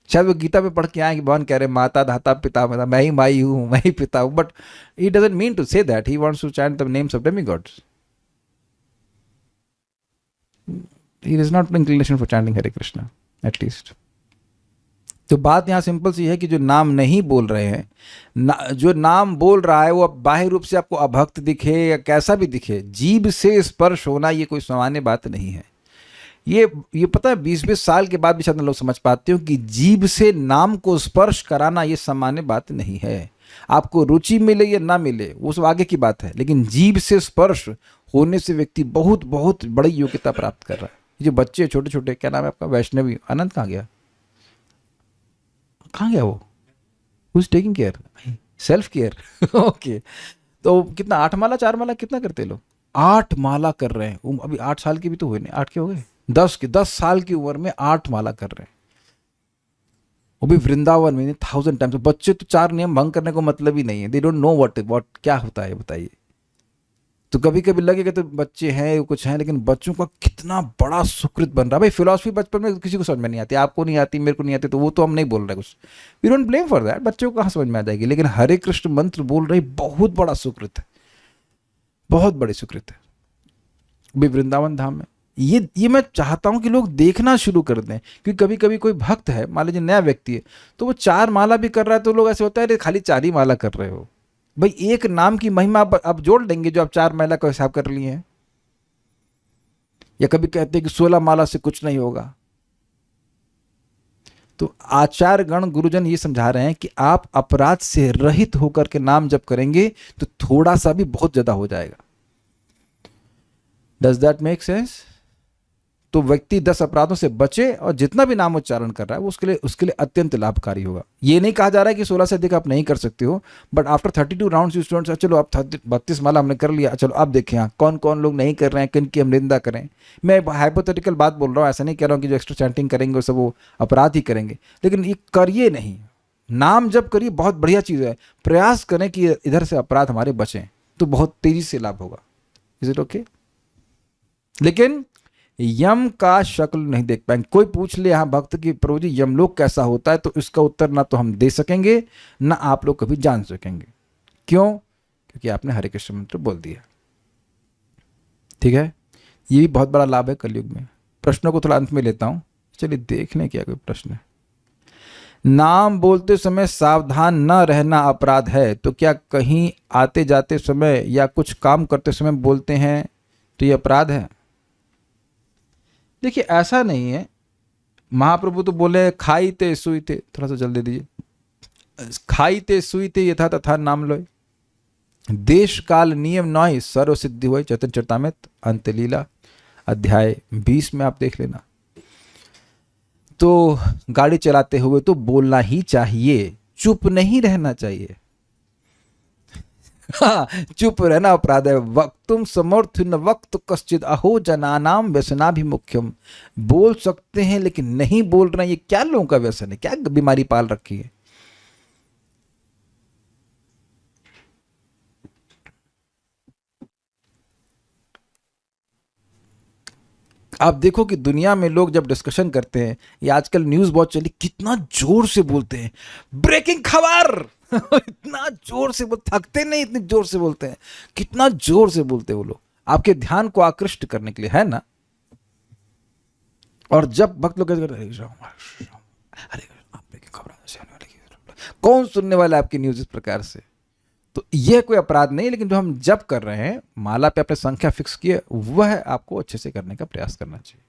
शायद वो गीता में पढ़ के आए कि भगवान कह रहे माता धाता पिता, मतलब मैं ही माई हूं, मैं ही पिता हूं, but he doesn't mean to say that. He wants to chant the names of demigods. He is not inclination for chanting Hare Krishna at least. तो बात यहाँ सिंपल सी है कि जो नाम नहीं बोल रहे हैं, जो नाम बोल रहा है वो बाह्य रूप से आपको अभक्त दिखे या कैसा भी दिखे, जीभ से स्पर्श होना ये कोई सामान्य बात नहीं है। ये पता है 20-20 साल के बाद भी शायद लोग समझ पाते हो कि जीभ से नाम को स्पर्श कराना ये सामान्य बात नहीं है। आपको रुचि मिले या ना मिले वो सब आगे की बात है, लेकिन जीभ से स्पर्श होने से व्यक्ति बहुत बहुत बड़ी योग्यता प्राप्त कर रहा है। ये जो बच्चे छोटे छोटे, क्या नाम है आपका? वैष्णवी आनंद कहाँ गया? कहाँ गया वो? Who is taking care? Self care. Okay. तो कितना 8 माला 4 माला कितना करते लोग? 8 माला कर रहे हैं। अभी 8 साल के भी तो हुए नहीं, 8 के हो गए, 10 साल की उम्र में 8 माला कर रहे हैं, वो भी वृंदावन में 1000 टाइम्स। बच्चे तो 4 नियम भंग करने को मतलब ही नहीं है। दे डोंट नो व्हाट क्या होता है बताइए। तो कभी कभी लगेगा तो बच्चे हैं कुछ हैं, लेकिन बच्चों का कितना बड़ा सुकृत बन रहा है। भाई फिलॉसफी बचपन में किसी को समझ में नहीं आती, आपको नहीं आती, मेरे को नहीं आती, तो वो तो हम नहीं बोल रहे कुछ, we don't blame for that. बच्चों को कहाँ समझ में आ जाएगी, लेकिन हरे कृष्ण मंत्र बोल रही बहुत बड़ा सुकृत है, बहुत बड़ी सुकृत है भी वृंदावन धाम में। ये मैं चाहता हूं कि लोग देखना शुरू कर दें, क्योंकि कभी कभी कोई भक्त है, मान लीजिए नया व्यक्ति है, तो वो 4 माला भी कर रहा है, तो लोग ऐसे होता है खाली 4 ही माला कर रहे हो। भाई एक नाम की महिमा आप जोड़ देंगे जो आप 4 माला का हिसाब कर लिए हैं। या कभी कहते हैं कि 16 माला से कुछ नहीं होगा। तो आचार्य गण गुरुजन ये समझा रहे हैं कि आप अपराध से रहित होकर के नाम जप करेंगे तो थोड़ा सा भी बहुत ज्यादा हो जाएगा। Does that make sense? तो व्यक्ति 10 अपराधों से बचे और जितना भी नाम उच्चारण कर रहा है वो उसके लिए अत्यंत लाभकारी होगा। ये नहीं कहा जा रहा है कि 16 से अधिक आप नहीं कर सकते हो, but after 32 rounds you students, चलो अब 32 माला हमने कर लिया, चलो अब देखें यहाँ कौन कौन लोग नहीं कर रहे हैं, किन की हम निंदा करें। मैं हाइपोथेटिकल बात बोल रहा हूँ, ऐसा नहीं कह रहा हूँ कि जो एक्स्ट्रा चैंटिंग करेंगे वो सब वो अपराध ही करेंगे, लेकिन ये करिए नहीं। नाम जब करिए बहुत बढ़िया चीज़ है, प्रयास करें कि इधर से अपराध हमारे बचें, तो बहुत तेजी से लाभ होगा। Is it okay? लेकिन यम का शक्ल नहीं देख पाएंगे। कोई पूछ ले यहाँ भक्त कि प्रभु जी यमलोक कैसा होता है, तो इसका उत्तर ना तो हम दे सकेंगे ना आप लोग कभी जान सकेंगे। क्यों? क्योंकि आपने हरे कृष्ण मंत्र बोल दिया। ठीक है, ये भी बहुत बड़ा लाभ है कलयुग में। प्रश्नों को थोड़ा अंत में लेता हूं, चलिए देख लें क्या कोई प्रश्न है। नाम बोलते समय सावधान न रहना अपराध है, तो क्या कहीं आते जाते समय या कुछ काम करते समय बोलते हैं तो ये अपराध है? देखिए ऐसा नहीं है, महाप्रभु तो बोले खाईते सुईते, थोड़ा सा जल्दी दीजिए, खाईते सुईते यथा तथा नाम लोय, देश काल नियम नॉय सर्व सिद्धि हुई, चैतन्य चरितामृत अंतलीला अध्याय 20 में आप देख लेना। तो गाड़ी चलाते हुए तो बोलना ही चाहिए, चुप नहीं रहना चाहिए। हाँ, चुप रहना अपराध है। वक्तुम समर्थ न वक्त कश्चित अहो जनानाम व्यसनाभिमुख्यम, बोल सकते हैं लेकिन नहीं बोल रहे हैं, ये क्या लोगों का व्यसन है, क्या बीमारी पाल रखी है। आप देखो कि दुनिया में लोग जब डिस्कशन करते हैं, ये आजकल न्यूज़ बहुत चली, कितना जोर से बोलते हैं, ब्रेकिंग खबर इतना जोर से थकते नहीं, इतनी जोर से बोलते हैं, कितना जोर से बोलते हैं वो लोग, आपके ध्यान को आकृष्ट करने के लिए, है ना। और जब भक्त लोग कौन सुनने वाला है आपकी न्यूज़ इस प्रकार से, तो यह कोई अपराध नहीं। लेकिन जो हम जब कर रहे हैं, माला पे अपने संख्या फिक्स किए, वह आपको अच्छे से करने का प्रयास करना चाहिए।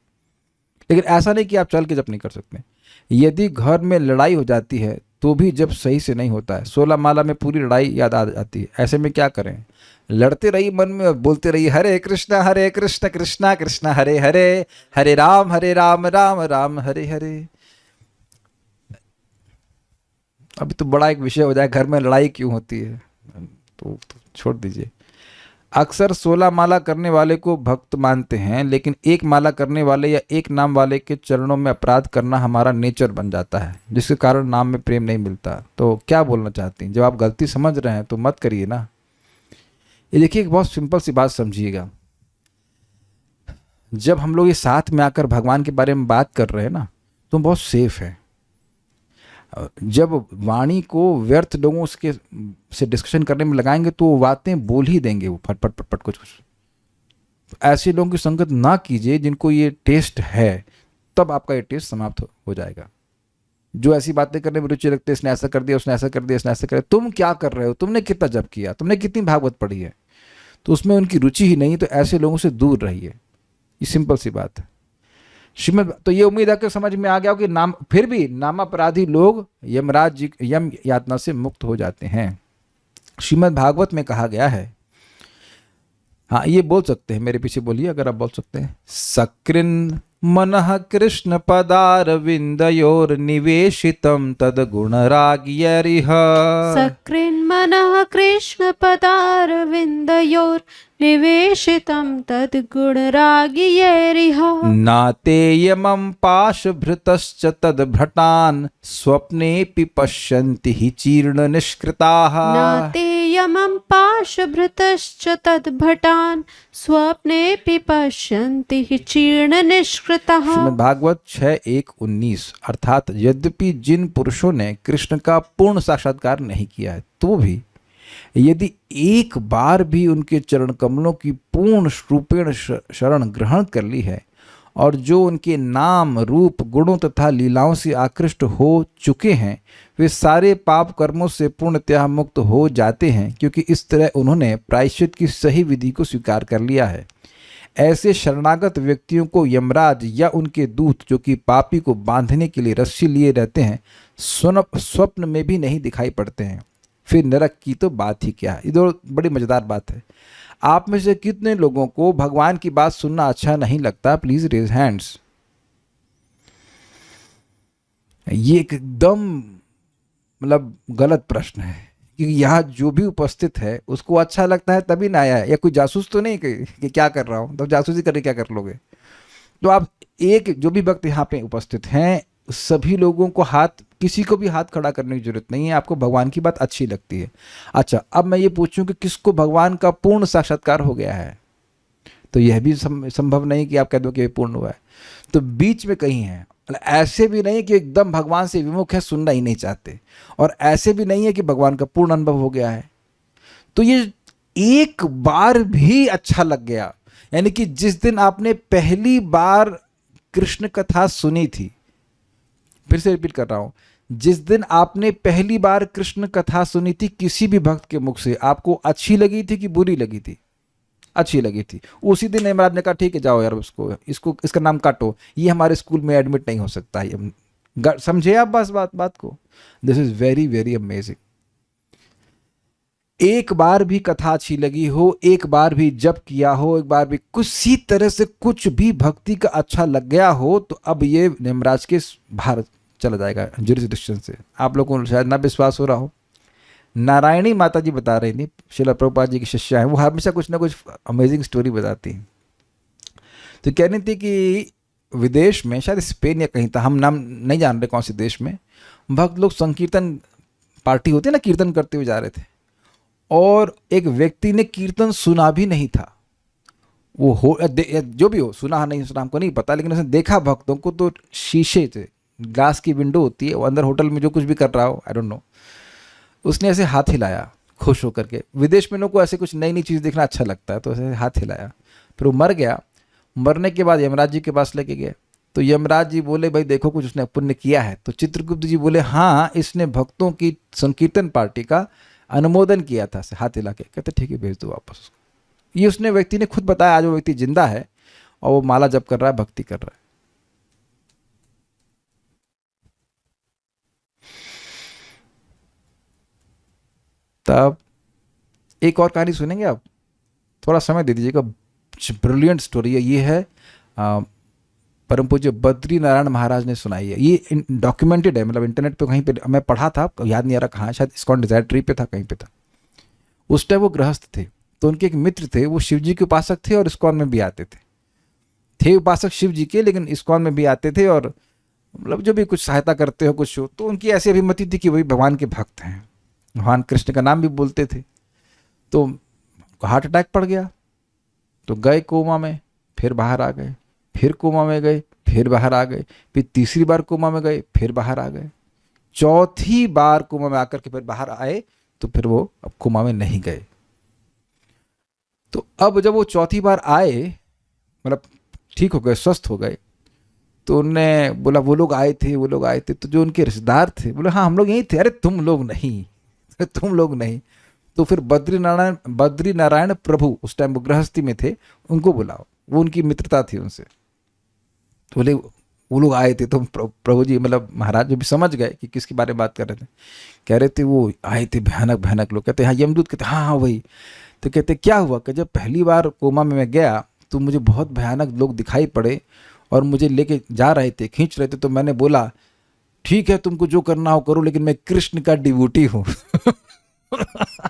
लेकिन ऐसा नहीं कि आप चल के जब नहीं कर सकते। यदि घर में लड़ाई हो जाती है तो भी जब सही से नहीं होता है, 16 माला में पूरी लड़ाई याद आ जाती है, ऐसे में क्या करें? लड़ते रहिए मन में और बोलते रहिए हरे कृष्णा कृष्णा कृष्णा हरे हरे, हरे राम राम राम हरे हरे। अभी तो बड़ा एक विषय हो जाए, घर में लड़ाई क्यों होती है, तो छोड़ दीजिए। अक्सर 16 माला करने वाले को भक्त मानते हैं, लेकिन एक माला करने वाले या एक नाम वाले के चरणों में अपराध करना हमारा नेचर बन जाता है, जिसके कारण नाम में प्रेम नहीं मिलता। तो क्या बोलना चाहती हैं? जब आप गलती समझ रहे हैं तो मत करिए ना। ये देखिए, एक बहुत सिंपल सी बात समझिएगा। जब हम लोग ये साथ में आकर भगवान के बारे में बात कर रहे हैं ना, तो बहुत सेफ है। जब वाणी को व्यर्थ लोगों से डिस्कशन करने में लगाएंगे तो वो बातें बोल ही देंगे, वो फट फट फट फट कुछ। ऐसे लोगों की संगत ना कीजिए जिनको ये टेस्ट है, तब आपका ये टेस्ट समाप्त हो जाएगा। जो ऐसी बातें करने में रुचि रखते, इसने ऐसा कर दिया, उसने ऐसा कर दिया, इसने ऐसा कर दिया, तुम क्या कर रहे हो, तुमने कितना जप किया, तुमने कितनी भागवत पढ़ी है, तो उसमें उनकी रुचि ही नहीं, तो ऐसे लोगों से दूर रहिए। ये सिंपल सी बात है। श्रीमद, तो ये उम्मीद है कि समझ में आ गया हो कि नाम, फिर भी नामापराधी लोग यमराज जी यम यातना से मुक्त हो जाते हैं। श्रीमद् भागवत में कहा गया है, हाँ ये बोल सकते हैं, मेरे पीछे बोलिए अगर आप बोल सकते हैं। सकृन् मनः कृष्ण पदारविंदयोर निवेशितम तद गुणराग्यरिह। सकृन् मनः कृष्ण पदारविंदयोर निवेशितं तद् गुणरागियरिह। नातेयमं पाशभृतश्च तद्भटान् स्वप्नेऽपि पश्यन्ति हि चीर्ण निष्कृताः। नातेयमं पाशभृतश्च तद्भटान् स्वप्नेऽपि पश्यन्ति हि चीर्ण निष्कृताः। श्रीमद् भागवत 6:1-19, अर्थात यद्यपि जिन पुरुषों ने कृष्ण का पूर्ण साक्षात्कार नहीं किया है, तो भी यदि एक बार भी उनके चरण कमलों की पूर्ण रूपेण शरण ग्रहण कर ली है, और जो उनके नाम रूप गुणों तथा लीलाओं से आकृष्ट हो चुके हैं, वे सारे पाप कर्मों से पूर्णतः मुक्त हो जाते हैं, क्योंकि इस तरह उन्होंने प्रायश्चित की सही विधि को स्वीकार कर लिया है। ऐसे शरणागत व्यक्तियों को यमराज या उनके दूत, जो कि पापी को बांधने के लिए रस्सी लिए रहते हैं, स्वप्न में भी नहीं दिखाई पड़ते हैं। फिर नरक की तो बात ही क्या है। ये तो बड़ी मज़ेदार बात है। आप में से कितने लोगों को भगवान की बात सुनना अच्छा नहीं लगता? Please raise hands. ये एकदम मतलब गलत प्रश्न है, क्योंकि यहाँ जो भी उपस्थित है उसको अच्छा लगता है तभी ना आया है। या कोई जासूस तो नहीं कि क्या कर रहा हूँ, तो जासूसी करके क्या कर लोगे? तो आप एक जो भी भक्त यहाँ पे उपस्थित हैं, सभी लोगों को हाथ, किसी को भी हाथ खड़ा करने की जरूरत नहीं है। आपको भगवान की बात अच्छी लगती है। अच्छा, अब मैं ये पूछूं कि किसको भगवान का पूर्ण साक्षात्कार हो गया है? तो यह भी संभव नहीं कि आप कह दो कि ये पूर्ण हुआ है। तो बीच में कहीं है। ऐसे भी नहीं कि एकदम भगवान से विमुख है, सुनना ही नहीं चाहते, और ऐसे भी नहीं है कि भगवान का पूर्ण अनुभव हो गया है। तो ये एक बार भी अच्छा लग गया, यानी कि जिस दिन आपने पहली बार कृष्ण कथा सुनी थी, फिर से रिपीट कर रहा हूं, जिस दिन आपने पहली बार कृष्ण कथा सुनी थी किसी भी भक्त के मुख से, आपको अच्छी लगी थी कि बुरी लगी थी? अच्छी लगी थी। उसी दिन यमराज ने कहा ठीक है जाओ यार, इसका नाम काटो, ये हमारे स्कूल में एडमिट नहीं हो सकता है। समझे आप बस बात को? This is very very amazing. एक बार भी कथा अच्छी लगी हो, एक बार भी जप किया हो, एक बार भी किसी तरह से कुछ भी भक्ति का अच्छा लग गया हो, तो अब ये यमराज के बाहर चला जाएगा जुरिसडिक्शन से। आप लोगों को शायद ना विश्वास हो रहा हो, नारायणी माता जी बता रही थी, श्रील प्रभुपाद जी की शिष्या हैं, वो हमेशा कुछ ना कुछ अमेजिंग स्टोरी बताती हैं। तो कह रही थी कि विदेश में, शायद स्पेन या कहीं था, हम नाम नहीं जान रहे कौन से देश में, भक्त लोग संकीर्तन पार्टी होती है ना, कीर्तन करते हुए जा रहे थे, और एक व्यक्ति ने कीर्तन सुना भी नहीं था। वो हो जो भी हो, सुना नहीं सुना हमको नहीं पता, लेकिन उसने देखा भक्तों को, तो शीशे से, ग्लास की विंडो होती है, वो अंदर होटल में जो कुछ भी कर रहा हो, आई डोंट नो, उसने ऐसे हाथ हिलाया खुश होकर के। विदेश में लोगों को ऐसे कुछ नई नई चीज़ देखना अच्छा लगता है, तो ऐसे हाथ हिलाया। फिर वो मर गया। मरने के बाद यमराज जी के पास लेके गए, तो यमराज जी बोले भाई देखो कुछ उसने पुण्य किया है। तो चित्रगुप्त जी बोले हाँ, इसने भक्तों की संकीर्तन पार्टी का अनुमोदन किया था, हाथ हिला के। कहते ठीक है भेज दो वापस उसको। ये उसने व्यक्ति ने खुद बताया, आज वो व्यक्ति जिंदा है और वो माला जप कर रहा है, भक्ति कर रहा है। तब एक और कहानी सुनेंगे आप, थोड़ा समय दे दीजिएगा, ब्रिलियंट स्टोरी है। ये है परम पूज्य बद्री नारायण महाराज ने सुनाई है। ये डॉक्यूमेंटेड है, मतलब इंटरनेट पे कहीं पे मैं पढ़ा था, याद नहीं आ रहा कहाँ, शायद इस्कॉन डिजायर ट्री पे था, कहीं पे था। उस टाइम वो गृहस्थ थे, तो उनके एक मित्र थे, वो शिव जी के उपासक थे और इस्कॉन में भी आते थे उपासक शिव जी के, लेकिन इस्कॉन में भी आते थे, और मतलब जो भी कुछ सहायता करते हो कुछ हो, तो उनकी ऐसी अभिमति थी कि वही भगवान के भक्त हैं, भगवान कृष्ण का नाम भी बोलते थे। तो हार्ट अटैक पड़ गया, तो गए कोमा में, फिर बाहर आ गए, फिर कोमा में गए, फिर बाहर आ गए, फिर तीसरी बार कोमा में गए, फिर बाहर आ गए, चौथी बार कोमा में आकर के फिर बाहर आए, तो फिर वो अब कोमा में नहीं गए। तो अब जब वो चौथी बार आए, मतलब ठीक हो गए, स्वस्थ हो गए, तो उन्होंने बोला वो लोग आए थे, तो जो उनके रिश्तेदार थे बोले हाँ हम लोग यहीं थे। अरे तुम लोग नहीं। तो फिर बद्री नारायण प्रभु, उस टाइम वो गृहस्थी में थे, उनको बुलाओ, वो उनकी मित्रता थी उनसे। तो बोले वो लोग आए थे, तो प्रभु जी मतलब महाराज जो भी समझ गए कि किसके बारे में बात कर रहे थे। कह रहे थे वो आए थे भयानक लोग। कहते हाँ यमदूत। कहते हाँ वही। तो कहते क्या हुआ कि जब पहली बार कोमा में मैं गया तो मुझे बहुत भयानक लोग दिखाई पड़े और मुझे लेके जा रहे थे, खींच रहे थे, तो मैंने बोला ठीक है तुमको जो करना हो करो, लेकिन मैं कृष्ण का डिवोटी हूँ।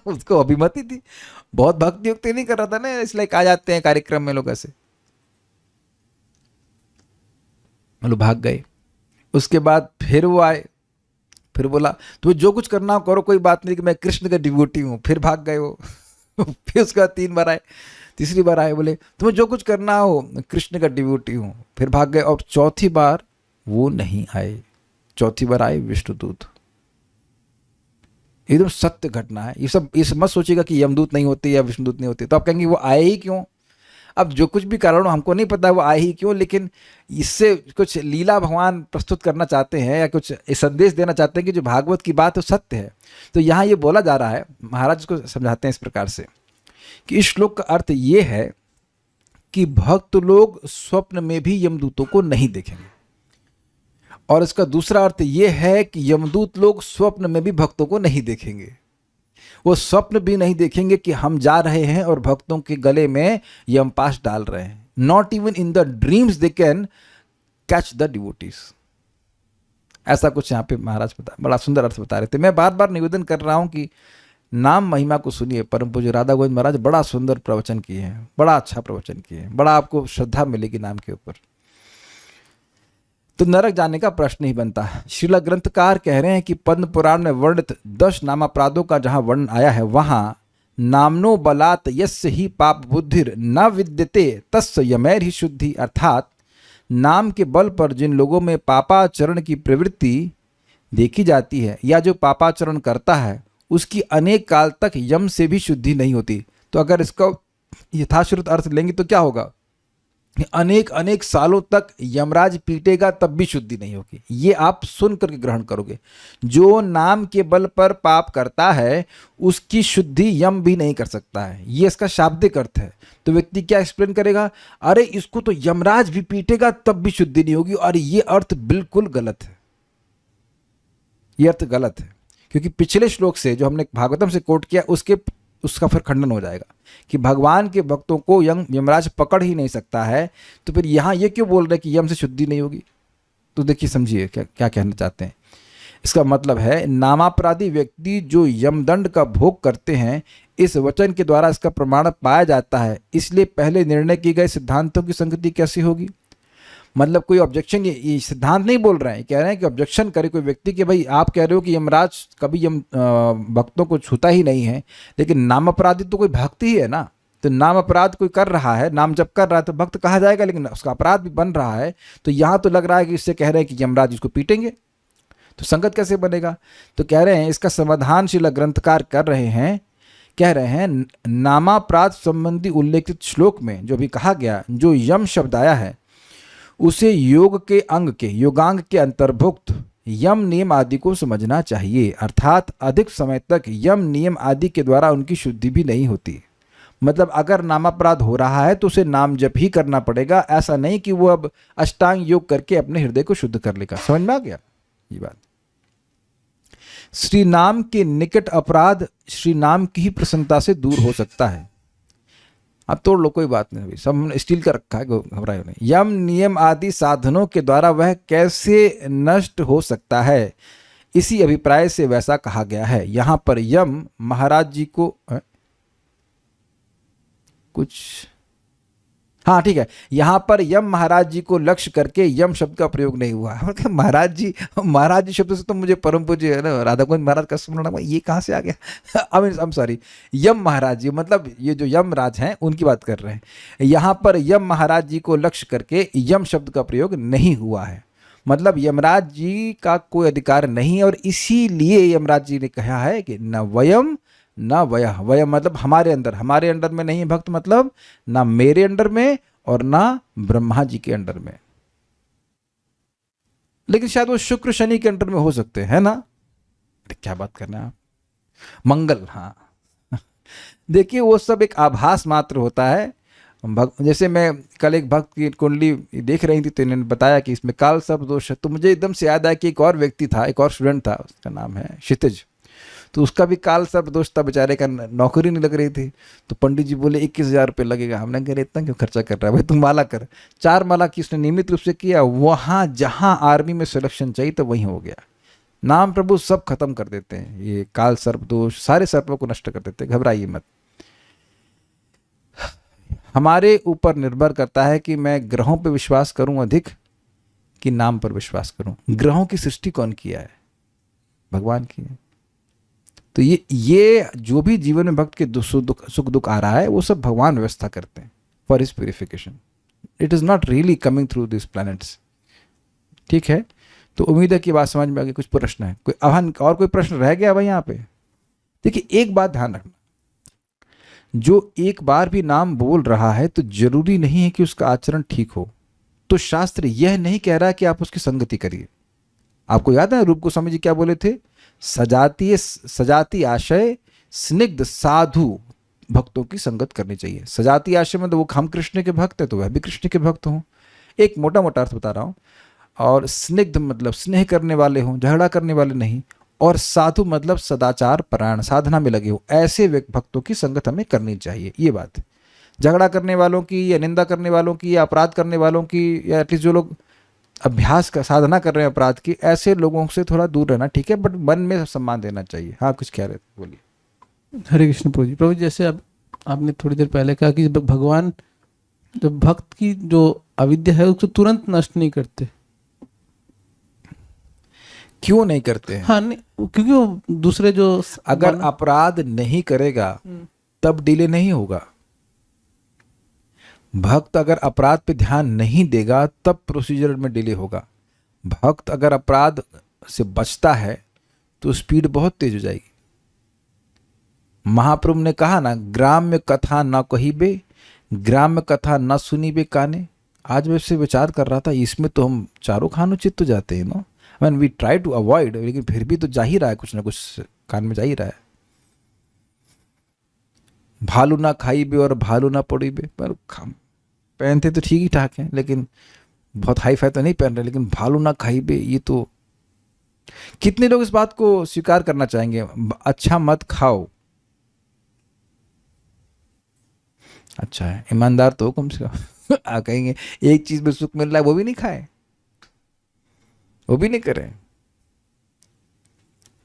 उसको अभिमति थी, बहुत भक्ति युक्ति नहीं कर रहा था ना, इसलिए आ जाते हैं कार्यक्रम में लोग ऐसे। मतलब भाग गए। उसके बाद फिर वो आए, फिर बोला तुम्हें जो कुछ करना हो करो, कोई बात नहीं कि मैं कृष्ण का डिवोटी हूँ। फिर भाग गए वो। फिर उसके बाद 3 बार आए, तीसरी बार आए, बोले तुम्हें जो कुछ करना हो कृष्ण का डिवोटी हूँ। फिर भाग गए, और चौथी बार वो नहीं आए। चौथी बार आए विष्णुदूत। एकदम सत्य घटना है। ये सब मत सोचिएगा कि यमदूत नहीं होते या विष्णुदूत नहीं होते। तो आप कहेंगे वो आए ही क्यों? अब जो कुछ भी कारण हो हमको नहीं पता वो आए ही क्यों, लेकिन इससे कुछ लीला भगवान प्रस्तुत करना चाहते हैं या कुछ संदेश देना चाहते हैं कि जो भागवत की बात है सत्य है। तो यहाँ ये बोला जा रहा है, महाराज को समझाते हैं इस प्रकार से कि इस श्लोक का अर्थ ये है कि भक्त लोग स्वप्न में भी यमदूतों को नहीं देखेंगे, और इसका दूसरा अर्थ ये है कि यमदूत लोग स्वप्न में भी भक्तों को नहीं देखेंगे। वो स्वप्न भी नहीं देखेंगे कि हम जा रहे हैं और भक्तों के गले में यमपाश डाल रहे हैं। Not even in the dreams they can catch the devotees. ऐसा कुछ यहाँ पे महाराज बड़ा सुंदर अर्थ बता रहे थे। मैं बार बार निवेदन कर रहा हूँ कि नाम महिमा को सुनिए। परम पूज्य राधा गोविंद महाराज बड़ा सुंदर प्रवचन किए हैं, बड़ा अच्छा प्रवचन किए हैं, बड़ा आपको श्रद्धा मिलेगी नाम के ऊपर। तो नरक जाने का प्रश्न ही बनता है। श्रीला ग्रंथकार कह रहे हैं कि पद्म पुराण में वर्णित 10 नामापराधों का जहां वर्णन आया है, वहां नामनो बलात् यस्य ही पाप बुद्धिर न विद्यते तस्य यमैर ही शुद्धि, अर्थात नाम के बल पर जिन लोगों में पापाचरण की प्रवृत्ति देखी जाती है या जो पापाचरण करता है उसकी अनेक काल तक यम से भी शुद्धि नहीं होती। तो अगर इसका यथाश्रुत अर्थ लेंगे तो क्या होगा? अनेक अनेक सालों तक यमराज पीटेगा तब भी शुद्धि नहीं होगी। ये आप सुन करके ग्रहण करोगे। जो नाम के बल पर पाप करता है उसकी शुद्धि यम भी नहीं कर सकता है। ये इसका शाब्दिक अर्थ है। तो व्यक्ति क्या एक्सप्लेन करेगा? अरे इसको तो यमराज भी पीटेगा तब भी शुद्धि नहीं होगी। और ये अर्थ बिल्कुल गलत है। ये अर्थ गलत है, क्योंकि पिछले श्लोक से जो हमने भागवतम से कोट किया उसका फिर खंडन हो जाएगा कि भगवान के भक्तों को यमराज पकड़ ही नहीं सकता है। तो फिर यहाँ ये क्यों बोल रहे हैं कि यम से शुद्धि नहीं होगी? तो देखिए, समझिए क्या कहना चाहते हैं। इसका मतलब है नामापराधी व्यक्ति जो यमदंड का भोग करते हैं, इस वचन के द्वारा इसका प्रमाण पाया जाता है। इसलिए पहले निर्णय किए गए सिद्धांतों की संगति कैसी होगी? मतलब कोई ऑब्जेक्शन, ये सिद्धांत नहीं बोल रहे हैं, कह रहे हैं कि ऑब्जेक्शन करे कोई व्यक्ति कि भाई आप कह रहे हो कि यमराज कभी भक्तों को छूता ही नहीं है, लेकिन नाम अपराधी तो कोई भक्त ही है ना। तो नाम अपराध कोई कर रहा है, नाम जब कर रहा है तो भक्त कहा जाएगा, लेकिन उसका अपराध भी बन रहा है। तो यहाँ तो लग रहा है कि इससे कह रहे हैं कि यमराज इसको पीटेंगे, तो संगत कैसे बनेगा? तो कह रहे हैं इसका समाधान श्रील ग्रंथकार कर रहे हैं। कह रहे हैं नामापराध संबंधी उल्लेखित श्लोक में जो भी कहा गया, जो यम शब्द आया है उसे योग के योगांग के अंतर्भुक्त यम नियम आदि को समझना चाहिए। अर्थात अधिक समय तक यम नियम आदि के द्वारा उनकी शुद्धि भी नहीं होती। मतलब अगर नामापराध हो रहा है तो उसे नाम जप ही करना पड़ेगा। ऐसा नहीं कि वो अब अष्टांग योग करके अपने हृदय को शुद्ध कर लेगा। समझ में आ गया ये बात? श्री नाम के निकट अपराध श्री नाम की ही प्रसन्नता से दूर हो सकता है। अब तोड़ लो, कोई बात नहीं, सब स्टील का रखा है, घबराए नहीं। यम नियम आदि साधनों के द्वारा वह कैसे नष्ट हो सकता है, इसी अभिप्राय से वैसा कहा गया है। यहां पर यम महाराज जी को हाँ ठीक है, यहाँ पर यम महाराज जी को लक्ष्य करके यम शब्द का प्रयोग नहीं हुआ। महाराज जी शब्द से तो मुझे परम पूज्य राधा गोविंद महाराज का स्मरण, ये कहाँ से आ गया? आई एम सॉरी, यम महाराज जी, मतलब ये जो यमराज हैं उनकी बात कर रहे हैं। यहाँ पर यम महाराज जी को लक्ष्य करके यम शब्द का प्रयोग नहीं हुआ है। मतलब यमराज जी का कोई अधिकार नहीं है, और इसीलिए यमराज जी ने कहा है कि न वयम न वयः। वयम मतलब हमारे अंडर में नहीं है भक्त, मतलब ना मेरे अंडर में और ना ब्रह्मा जी के अंडर में। लेकिन शायद वो शुक्र शनि के अंडर में हो सकते हैं ना। क्या बात करना है आप? मंगल, हाँ देखिए वो सब एक आभास मात्र होता है। जैसे मैं कल एक भक्त की कुंडली देख रही थी तो इन्होंने बताया कि इसमें काल सर्प दोष है, तो मुझे एकदम से याद आया कि एक और व्यक्ति था, एक और स्टूडेंट था, उसका नाम है क्षितिज। तो उसका भी काल सर्प दोष था, बेचारे का नौकरी नहीं लग रही थी। तो पंडित जी बोले 21,000 रुपये लगेगा। हमने कहा इतना क्यों खर्चा कर रहा है भाई, तुम माला कर। 4 माला की उसने नियमित रूप से किया। वहाँ जहाँ आर्मी में सिलेक्शन चाहिए तो वहीं हो गया। नाम प्रभु सब खत्म कर देते हैं, ये काल सर्प दोष सारे सर्पों को नष्ट कर देते हैं। घबराइए मत। हमारे ऊपर निर्भर करता है कि मैं ग्रहों पर विश्वास करूं अधिक कि नाम पर विश्वास करूं। ग्रहों की सृष्टि कौन किया है? भगवान की है। तो ये जो भी जीवन में भक्त के सुख दुख आ रहा है वो सब भगवान व्यवस्था करते हैं for his purification. It is not really coming through this planets. ठीक है, तो उम्मीद है कि बात समझ में आ गई। कुछ प्रश्न है कोई? और कोई प्रश्न रह गया भाई यहाँ पे? देखिए एक बात ध्यान रखना, जो एक बार भी नाम बोल रहा है तो जरूरी नहीं है कि उसका आचरण ठीक हो। तो शास्त्र यह नहीं कह रहा कि आप उसकी संगति करिए। आपको याद है रूप गोस्वामी जी क्या बोले थे? सजाती आशय स्निग्ध साधु भक्तों की संगत करनी चाहिए। सजाती आशय मतलब वो हम कृष्ण के भक्त है तो वह भी कृष्ण के भक्त हों। एक मोटा मोटा अर्थ बता रहा हूँ। और स्निग्ध मतलब स्नेह करने वाले हों, झगड़ा करने वाले नहीं। और साधु मतलब सदाचार परायण, साधना में लगे हो, ऐसे भक्तों की संगत हमें करनी चाहिए। ये बात है। झगड़ा करने वालों की या निंदा करने वालों की या अपराध करने वालों की, या एटलीस्ट जो लोग अभ्यास का साधना कर रहे हैं अपराध की, ऐसे लोगों से थोड़ा दूर रहना ठीक है, बट मन में सम्मान देना चाहिए। हाँ, कुछ कह रहे थे, बोलिए। हरे कृष्ण प्रभु जी। प्रभु जी, जैसे अब आपने थोड़ी देर पहले कहा कि भगवान जो भक्त की जो अविद्या है उसको तुरंत नष्ट नहीं करते। क्यों नहीं करते हैं? हाँ, नहीं, क्योंकि वो दूसरे जो अगर अपराध नहीं करेगा तब डिले नहीं होगा। भक्त अगर अपराध पे ध्यान नहीं देगा तब प्रोसीजर में डिले होगा। भक्त अगर अपराध से बचता है तो स्पीड बहुत तेज हो जाएगी। महाप्रभु ने कहा ना, ग्राम्य कथा न कहिबे, ग्राम्य कथा न सुनिबे काने। आज मैं इससे विचार कर रहा था, इसमें तो हम चारों खानों चित्त जाते हैं no, when we try to avoid, लेकिन फिर भी तो जा ही रहा है, कुछ ना कुछ कान में जा ही रहा है। भालू ना खाइबे और भालू ना पड़ीबे, पर पहनते तो ठीक ही ठाक हैं, लेकिन बहुत हाई फाई तो नहीं पहन रहे, लेकिन भालू ना खाइबे, ये तो कितने लोग इस बात को स्वीकार करना चाहेंगे? अच्छा मत खाओ, अच्छा है, ईमानदार तो हो कम से कम। कहेंगे एक चीज में सुख मिल रहा है वो भी नहीं खाए, वो भी नहीं करें,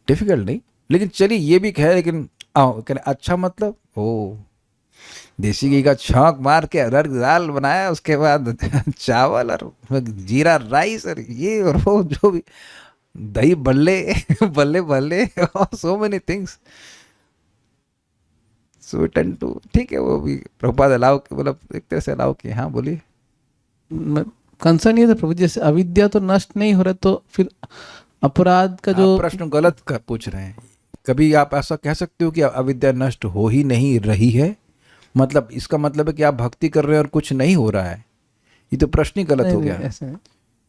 डिफिकल्ट नहीं। लेकिन चलिए ये भी कहे, लेकिन आओ कह अच्छा मतलब ओ देसी घी का छौंक मार के अरहर की दाल बनाया, उसके बाद चावल और जीरा राइस और ये और वो जो भी, दही बल्ले बल्ले बल्ले और so many things. So ten two, ठीक है, वो भी प्रभुपाद अलाउ, मतलब एक तरह से अलाउ किए। हाँ बोलिए। कंसर्न ये था प्रभु, जैसे अविद्या तो नष्ट नहीं हो रहा, तो फिर अपराध का जो प्रश्न गलत पूछ रहे हैं। कभी आप ऐसा कह सकते हो कि अविद्या नष्ट हो ही नहीं रही है, मतलब इसका मतलब है कि आप भक्ति कर रहे हैं और कुछ नहीं हो रहा है, ये तो प्रश्न ही गलत हो गया। ऐसे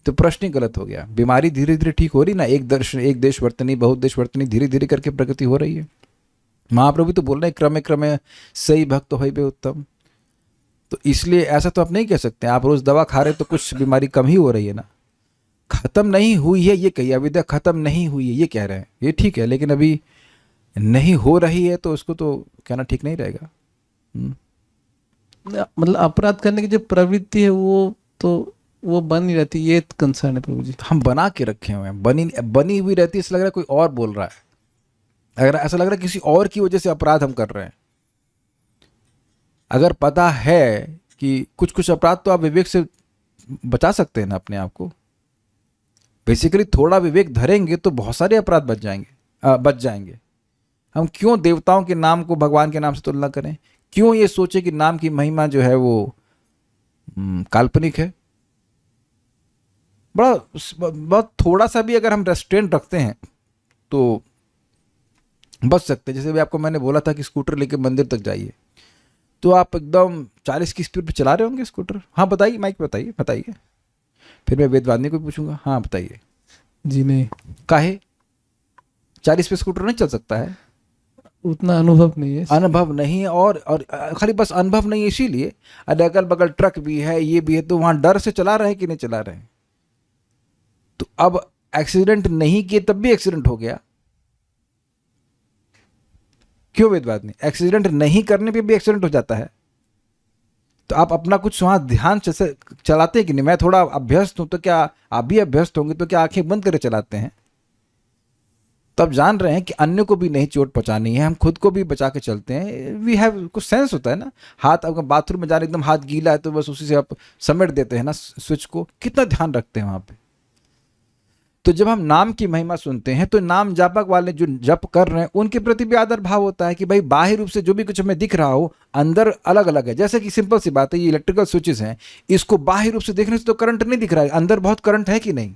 तो प्रश्न ही गलत हो गया। बीमारी धीरे धीरे ठीक हो रही ना, एक देश वर्तनी बहुत देश वर्तनी, धीरे धीरे करके प्रगति हो रही है। महाप्रभु तो बोल रहे हैं क्रमे क्रमे सही भक्त हो बे उत्तम। तो इसलिए ऐसा तो आप नहीं कह सकते, आप रोज दवा खा रहे तो कुछ बीमारी कम ही हो रही है ना, खत्म नहीं हुई है ये कहिए, अविद्या खत्म नहीं हुई है ये कह रहे हैं, ये ठीक है, लेकिन अभी नहीं हो रही है तो उसको तो कहना ठीक नहीं रहेगा। मतलब अपराध करने की जो प्रवृत्ति है वो तो वो बनी रहती, ये कंसर्न है प्रभु जी। हम बना के रखे हुए हैं, बनी हुई रहती है, इसलिए लग रहा है कोई और बोल रहा है, अगर ऐसा लग रहा है किसी और की वजह से अपराध हम कर रहे हैं। अगर पता है कि कुछ कुछ अपराध तो आप विवेक से बचा सकते हैं ना अपने आप को, बेसिकली थोड़ा विवेक धरेंगे तो बहुत सारे अपराध बच जाएंगे। हम क्यों देवताओं के नाम को भगवान के नाम से तुलना करें? क्यों ये सोचे कि नाम की महिमा जो है वो काल्पनिक है? बहुत थोड़ा सा भी अगर हम रेस्ट्रेंट रखते हैं तो बच सकते हैं। जैसे भी आपको मैंने बोला था कि स्कूटर लेके मंदिर तक जाइए, तो आप एकदम 40 की स्पीड पे चला रहे होंगे स्कूटर। हाँ बताइए, माइक बताइए। फिर मैं वेदवादी को पूछूंगा, हाँ बताइए। जी नहीं, काहे 40 पे स्कूटर नहीं चल सकता है? उतना अनुभव नहीं है। अनुभव नहीं है, और खाली बस अनुभव नहीं है, इसीलिए अगल बगल ट्रक भी है, ये भी है, तो वहां डर से चला रहे हैं कि नहीं चला रहे हैं। तो अब एक्सीडेंट नहीं किए तब भी एक्सीडेंट हो गया, क्यों वेदवाद नहीं? एक्सीडेंट नहीं करने पे भी एक्सीडेंट हो जाता है। तो आप अपना कुछ वहां ध्यान से चलाते हैं कि नहीं? मैं थोड़ा अभ्यस्त हूं, तो क्या आप भी अभ्यस्त होंगे? तो क्या आंखें बंद करके चलाते हैं? तब जान रहे हैं कि अन्य को भी नहीं चोट पहुंचानी है, हम खुद को भी बचा के चलते हैं। वी हैव कुछ सेंस होता है ना। हाथ अगर बाथरूम में जा रहे एकदम हाथ गीला है तो बस उसी से आप समेट देते हैं ना स्विच को, कितना ध्यान रखते हैं वहां पे। तो जब हम नाम की महिमा सुनते हैं तो नाम जापक वाले जो जप कर रहे हैं उनके प्रति भी आदर भाव होता है कि भाई बाहर रूप से जो भी कुछ हमें दिख रहा हो अंदर अलग अलग है। जैसे कि सिंपल सी बात है, ये इलेक्ट्रिकल स्विचेस हैं, इसको बाहर रूप से देखने से तो करंट नहीं दिख रहा है, अंदर बहुत करंट है कि नहीं?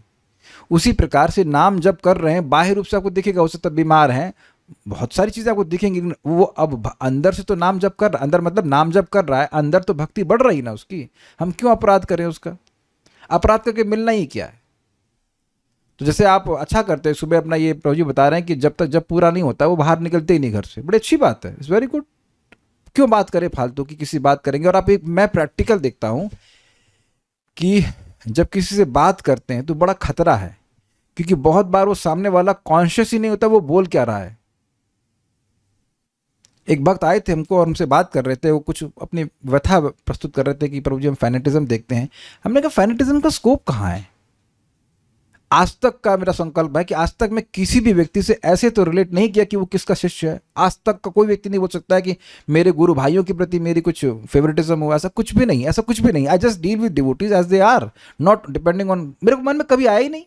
उसी प्रकार से नाम जप कर रहे हैं, बाहर रूप से आपको दिखेगा, उससे तब बीमार हैं, बहुत सारी चीजें आपको दिखेंगी, वो अब अंदर से तो नाम जप कर, अंदर मतलब नाम जप कर रहा है, अंदर तो भक्ति बढ़ रही ना उसकी। हम क्यों अपराध करें उसका? अपराध करके मिलना ही क्या है? तो जैसे आप अच्छा करते हैं, सुबह अपना ये प्रभु जी बता रहे हैं कि जब तक जब पूरा नहीं होता वो बाहर निकलते ही नहीं घर से, बड़ी अच्छी बात है, इट्स वेरी गुड। क्यों बात करें फालतू की? किसी बात करेंगे। और आप मैं प्रैक्टिकल देखता हूं कि जब किसी से बात करते हैं तो बड़ा खतरा है, क्योंकि बहुत बार वो सामने वाला कॉन्शियस ही नहीं होता वो बोल क्या रहा है। एक भक्त आए थे हमको और हमसे बात कर रहे थे, वो कुछ अपनी व्यथा प्रस्तुत कर रहे थे कि प्रभु जी हम फैनेटिज्म देखते हैं। हमने कहा फैनेटिज्म का स्कोप कहाँ है? आज तक का मेरा संकल्प है कि आज तक मैं किसी भी व्यक्ति से ऐसे तो रिलेट नहीं किया कि वो किसका शिष्य है। आज तक का कोई व्यक्ति नहीं बोल सकता है कि मेरे गुरु भाइयों के प्रति मेरी कुछ फेवरेटिज्म हुआ, ऐसा कुछ भी नहीं, ऐसा कुछ भी नहीं। I just deal with devotees as they are, not depending on, मेरे को मन में कभी आया ही नहीं।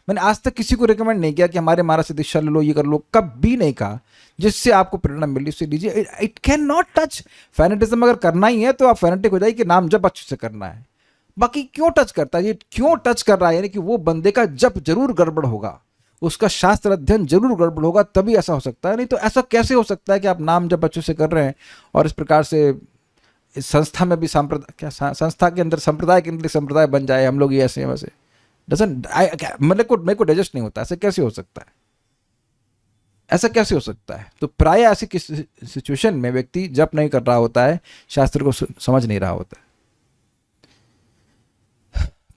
मैंने आज तक किसी को रिकमेंड नहीं किया कि हमारे महाराज से दीक्षा ले लो, ये कर लो, कभी नहीं कहा। जिससे आपको प्रेरणा मिली उससे लीजिए। It can not touch fanaticism. अगर करना ही है तो आप फैनेटिक हो जाइए कि नाम जब अच्छे से करना है। बाकी क्यों टच करता है, ये क्यों टच कर रहा है, यानी कि वो बंदे का जप जरूर गड़बड़ होगा, उसका शास्त्र अध्ययन जरूर गड़बड़ होगा, तभी ऐसा हो सकता है। नहीं तो ऐसा कैसे हो सकता है कि आप नाम जब अच्छे से कर रहे हैं और इस प्रकार से इस संस्था में भी संस्था के अंदर संप्रदाय के अंदर संप्रदाय बन जाए, हम लोग ये ऐसे हैं वैसे, डजंट, मेरे को डाइजेस्ट नहीं होता। ऐसे कैसे हो सकता है, ऐसा कैसे हो सकता है? तो प्राय ऐसी किस सिचुएशन में व्यक्ति जप नहीं कर रहा होता है, शास्त्र को समझ नहीं रहा होता है।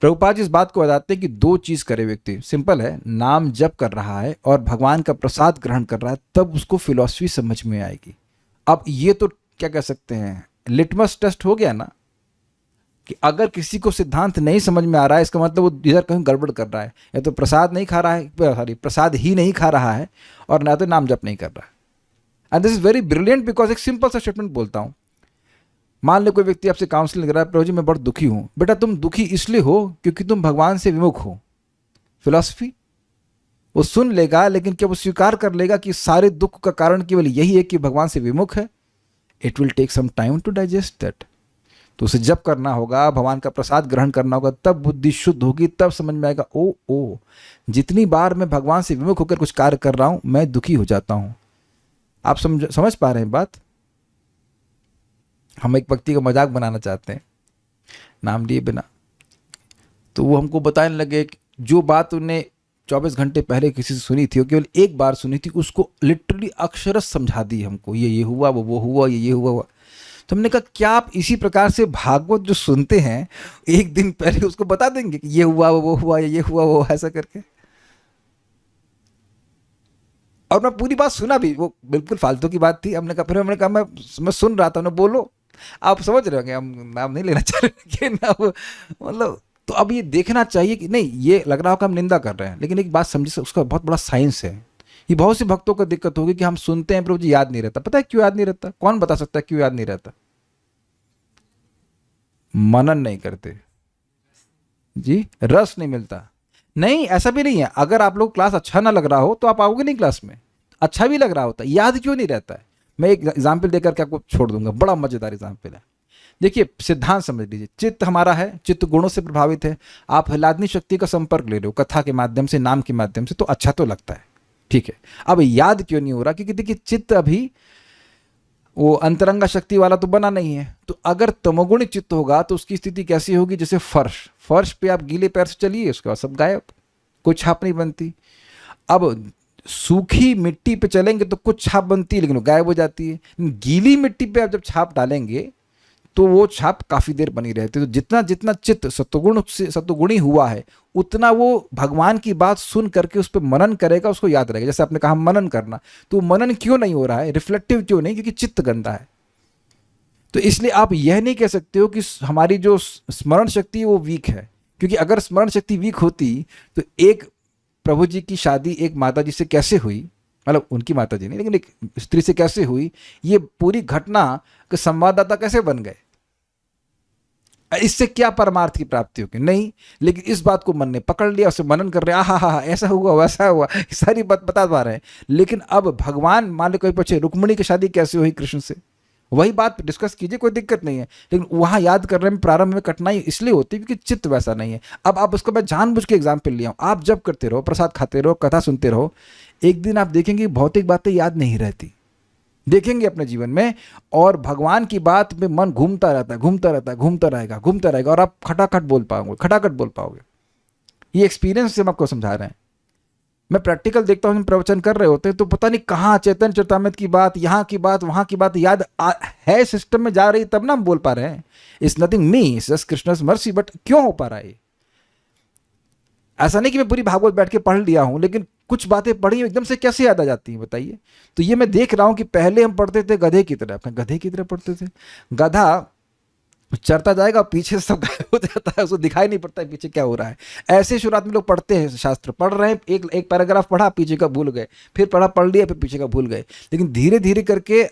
प्रभुपाद जी इस बात को बताते हैं कि दो चीज करे व्यक्ति, सिंपल है, नाम जप कर रहा है और भगवान का प्रसाद ग्रहण कर रहा है, तब उसको फिलॉसफी समझ में आएगी। अब ये तो क्या कह सकते हैं, लिटमस टेस्ट हो गया ना, कि अगर किसी को सिद्धांत नहीं समझ में आ रहा है इसका मतलब वो इधर कहीं गड़बड़ कर रहा है, या तो प्रसाद नहीं खा रहा है, सॉरी प्रसाद ही नहीं खा रहा है, और ना तो नाम जप नहीं कर रहा है। And this is very brilliant because एक सिंपल सा स्टेटमेंट बोलता हूँ। मान लो कोई व्यक्ति आपसे काउंसलिंग कर रहा है, प्रभु जी मैं बहुत दुखी हूँ। बेटा तुम दुखी इसलिए हो क्योंकि तुम भगवान से विमुख हो। फिलॉसफी वो सुन लेगा, लेकिन क्या वो स्वीकार कर लेगा कि सारे दुख का कारण केवल यही है कि भगवान से विमुख है? It will take some time to digest that. तो उसे जप करना होगा, भगवान का प्रसाद ग्रहण करना होगा, तब बुद्धि शुद्ध होगी, तब समझ में आएगा ओ जितनी बार मैं भगवान से विमुख होकर कुछ कार्य कर रहा हूं मैं दुखी हो जाता हूं। आप समझ पा रहे हैं बात? हम एक व्यक्ति का मजाक बनाना चाहते हैं नाम लिए बिना, तो वो हमको बताने लगे कि जो बात उन्हें 24 घंटे पहले किसी से सुनी थी, वो केवल एक बार सुनी थी, उसको लिटरली अक्षरश समझा दी हमको, ये हुआ, वो हुआ, ये हुआ। तो हमने कहा क्या आप इसी प्रकार से भागवत जो सुनते हैं एक दिन पहले उसको बता देंगे कि ये हुआ, वो हुआ, ये हुआ, वो ऐसा करके? और मैं पूरी बात सुना भी, वो बिल्कुल फालतू की बात थी। हमने कहा मैं सुन रहा था, उन्हें बोलो, आप समझ रहे होंगे, हम नाम नहीं लेना चाह रहे ना, मतलब तो अब ये देखना चाहिए कि नहीं, ये लग रहा होगा हम निंदा कर रहे हैं, लेकिन एक बात समझिए, उसका बहुत बड़ा साइंस है। ये बहुत से भक्तों को दिक्कत होगी कि हम सुनते हैं प्रभु जी याद नहीं रहता। पता है क्यों याद नहीं रहता? कौन बता सकता है क्यों याद नहीं रहता? मनन नहीं करते जी, रस नहीं मिलता। नहीं, ऐसा भी नहीं है, अगर आप लोग क्लास अच्छा ना लग रहा हो तो आप आओगे नहीं क्लास में, अच्छा भी लग रहा होता, याद क्यों नहीं रहता है? मैं एक एग्जाम्पल देकर के आपको छोड़ दूंगा, बड़ा मजेदार एग्जाम्पल है। देखिए सिद्धांत समझ लीजिए, चित्त हमारा है, चित्त गुणों से प्रभावित है। आप हलादनी शक्ति का संपर्क ले रहे हो कथा के माध्यम से, नाम के माध्यम से, तो अच्छा तो लगता है, ठीक है। अब याद क्यों नहीं हो रहा? क्योंकि देखिए चित्त अभी वो अंतरंगा शक्ति वाला तो बना नहीं है। तो अगर तमोगुणी चित्त होगा तो उसकी स्थिति कैसी होगी? जैसे फर्श पे आप गीले पैर से चलिए, उसके बाद सब गायब, कोई छाप नहीं बनती। अब सूखी मिट्टी पे चलेंगे तो कुछ छाप बनती है, लेकिन वो गायब हो जाती है। गीली मिट्टी पे आप जब छाप डालेंगे तो वो छाप काफी देर बनी रहती है। तो जितना जितना चित्त सत्वगुणी हुआ है, उतना वो भगवान की बात सुन करके उस पर मनन करेगा, उसको याद रहेगा। जैसे आपने कहा मनन करना, तो मनन क्यों नहीं हो रहा है, रिफ्लेक्टिव क्यों नहीं? क्योंकि चित्त गंदा है। तो इसलिए आप यह नहीं कह सकते हो कि हमारी जो स्मरण शक्ति है वो वीक है, क्योंकि अगर स्मरण शक्ति वीक होती तो एक प्रभु जी की शादी एक माता जी से कैसे हुई, मतलब उनकी माता जी नहीं लेकिन एक स्त्री से कैसे हुई, ये पूरी घटना के संवाददाता कैसे बन गए? इससे क्या परमार्थ की प्राप्ति होगी? नहीं। लेकिन इस बात को मन ने पकड़ लिया, उसे मनन कर रहे हैं, हा ऐसा हुआ वैसा हुआ, सारी बात बता पा रहे हैं। लेकिन अब भगवान, मान लो कोई पूछे रुक्मिणी की शादी कैसे हुई कृष्ण से, वही बात डिस्कस कीजिए, कोई दिक्कत नहीं है। लेकिन वहां याद करने में प्रारंभ में कठिनाई इसलिए होती है क्योंकि चित्त वैसा नहीं है। अब आप उसको मैं जानबूझ के एग्जाम्पल लिया हूं, आप जब करते रहो, प्रसाद खाते रहो, कथा सुनते रहो, एक दिन आप देखेंगे भौतिक बातें याद नहीं रहती, देखेंगे अपने जीवन में, और भगवान की बात में मन घूमता रहेगा, और आप खटाखट बोल पाओगे। ये एक्सपीरियंस से हम आपको समझा रहे हैं। मैं प्रैक्टिकल देखता हूँ, प्रवचन कर रहे होते हैं तो पता नहीं कहाँ चैतन्य चरितामृत की बात, यहाँ की बात, वहाँ की बात याद है, सिस्टम में जा रही, तब ना हम बोल पा रहे हैं। It's nothing me, it's just Krishna's mercy. But क्यों हो पा रहा है? ऐसा नहीं कि मैं पूरी भागवत बैठ के पढ़ लिया हूं, लेकिन कुछ बातें पढ़ी एकदम से कैसे याद आ जाती हैं बताइए। तो ये मैं देख रहा हूं कि पहले हम पढ़ते थे गधे की तरह, अपने गधे की तरह पढ़ते थे। गधा चरता जाएगा, पीछे सब गायब हो जाता है, उसको दिखाई नहीं पड़ता है पीछे क्या हो रहा है। ऐसे शुरुआत में लोग पढ़ते हैं, शास्त्र पढ़ रहे हैं, एक पैराग्राफ पढ़ा, पीछे का भूल गए, फिर पढ़ लिया, फिर पीछे का भूल गए। लेकिन धीरे धीरे करके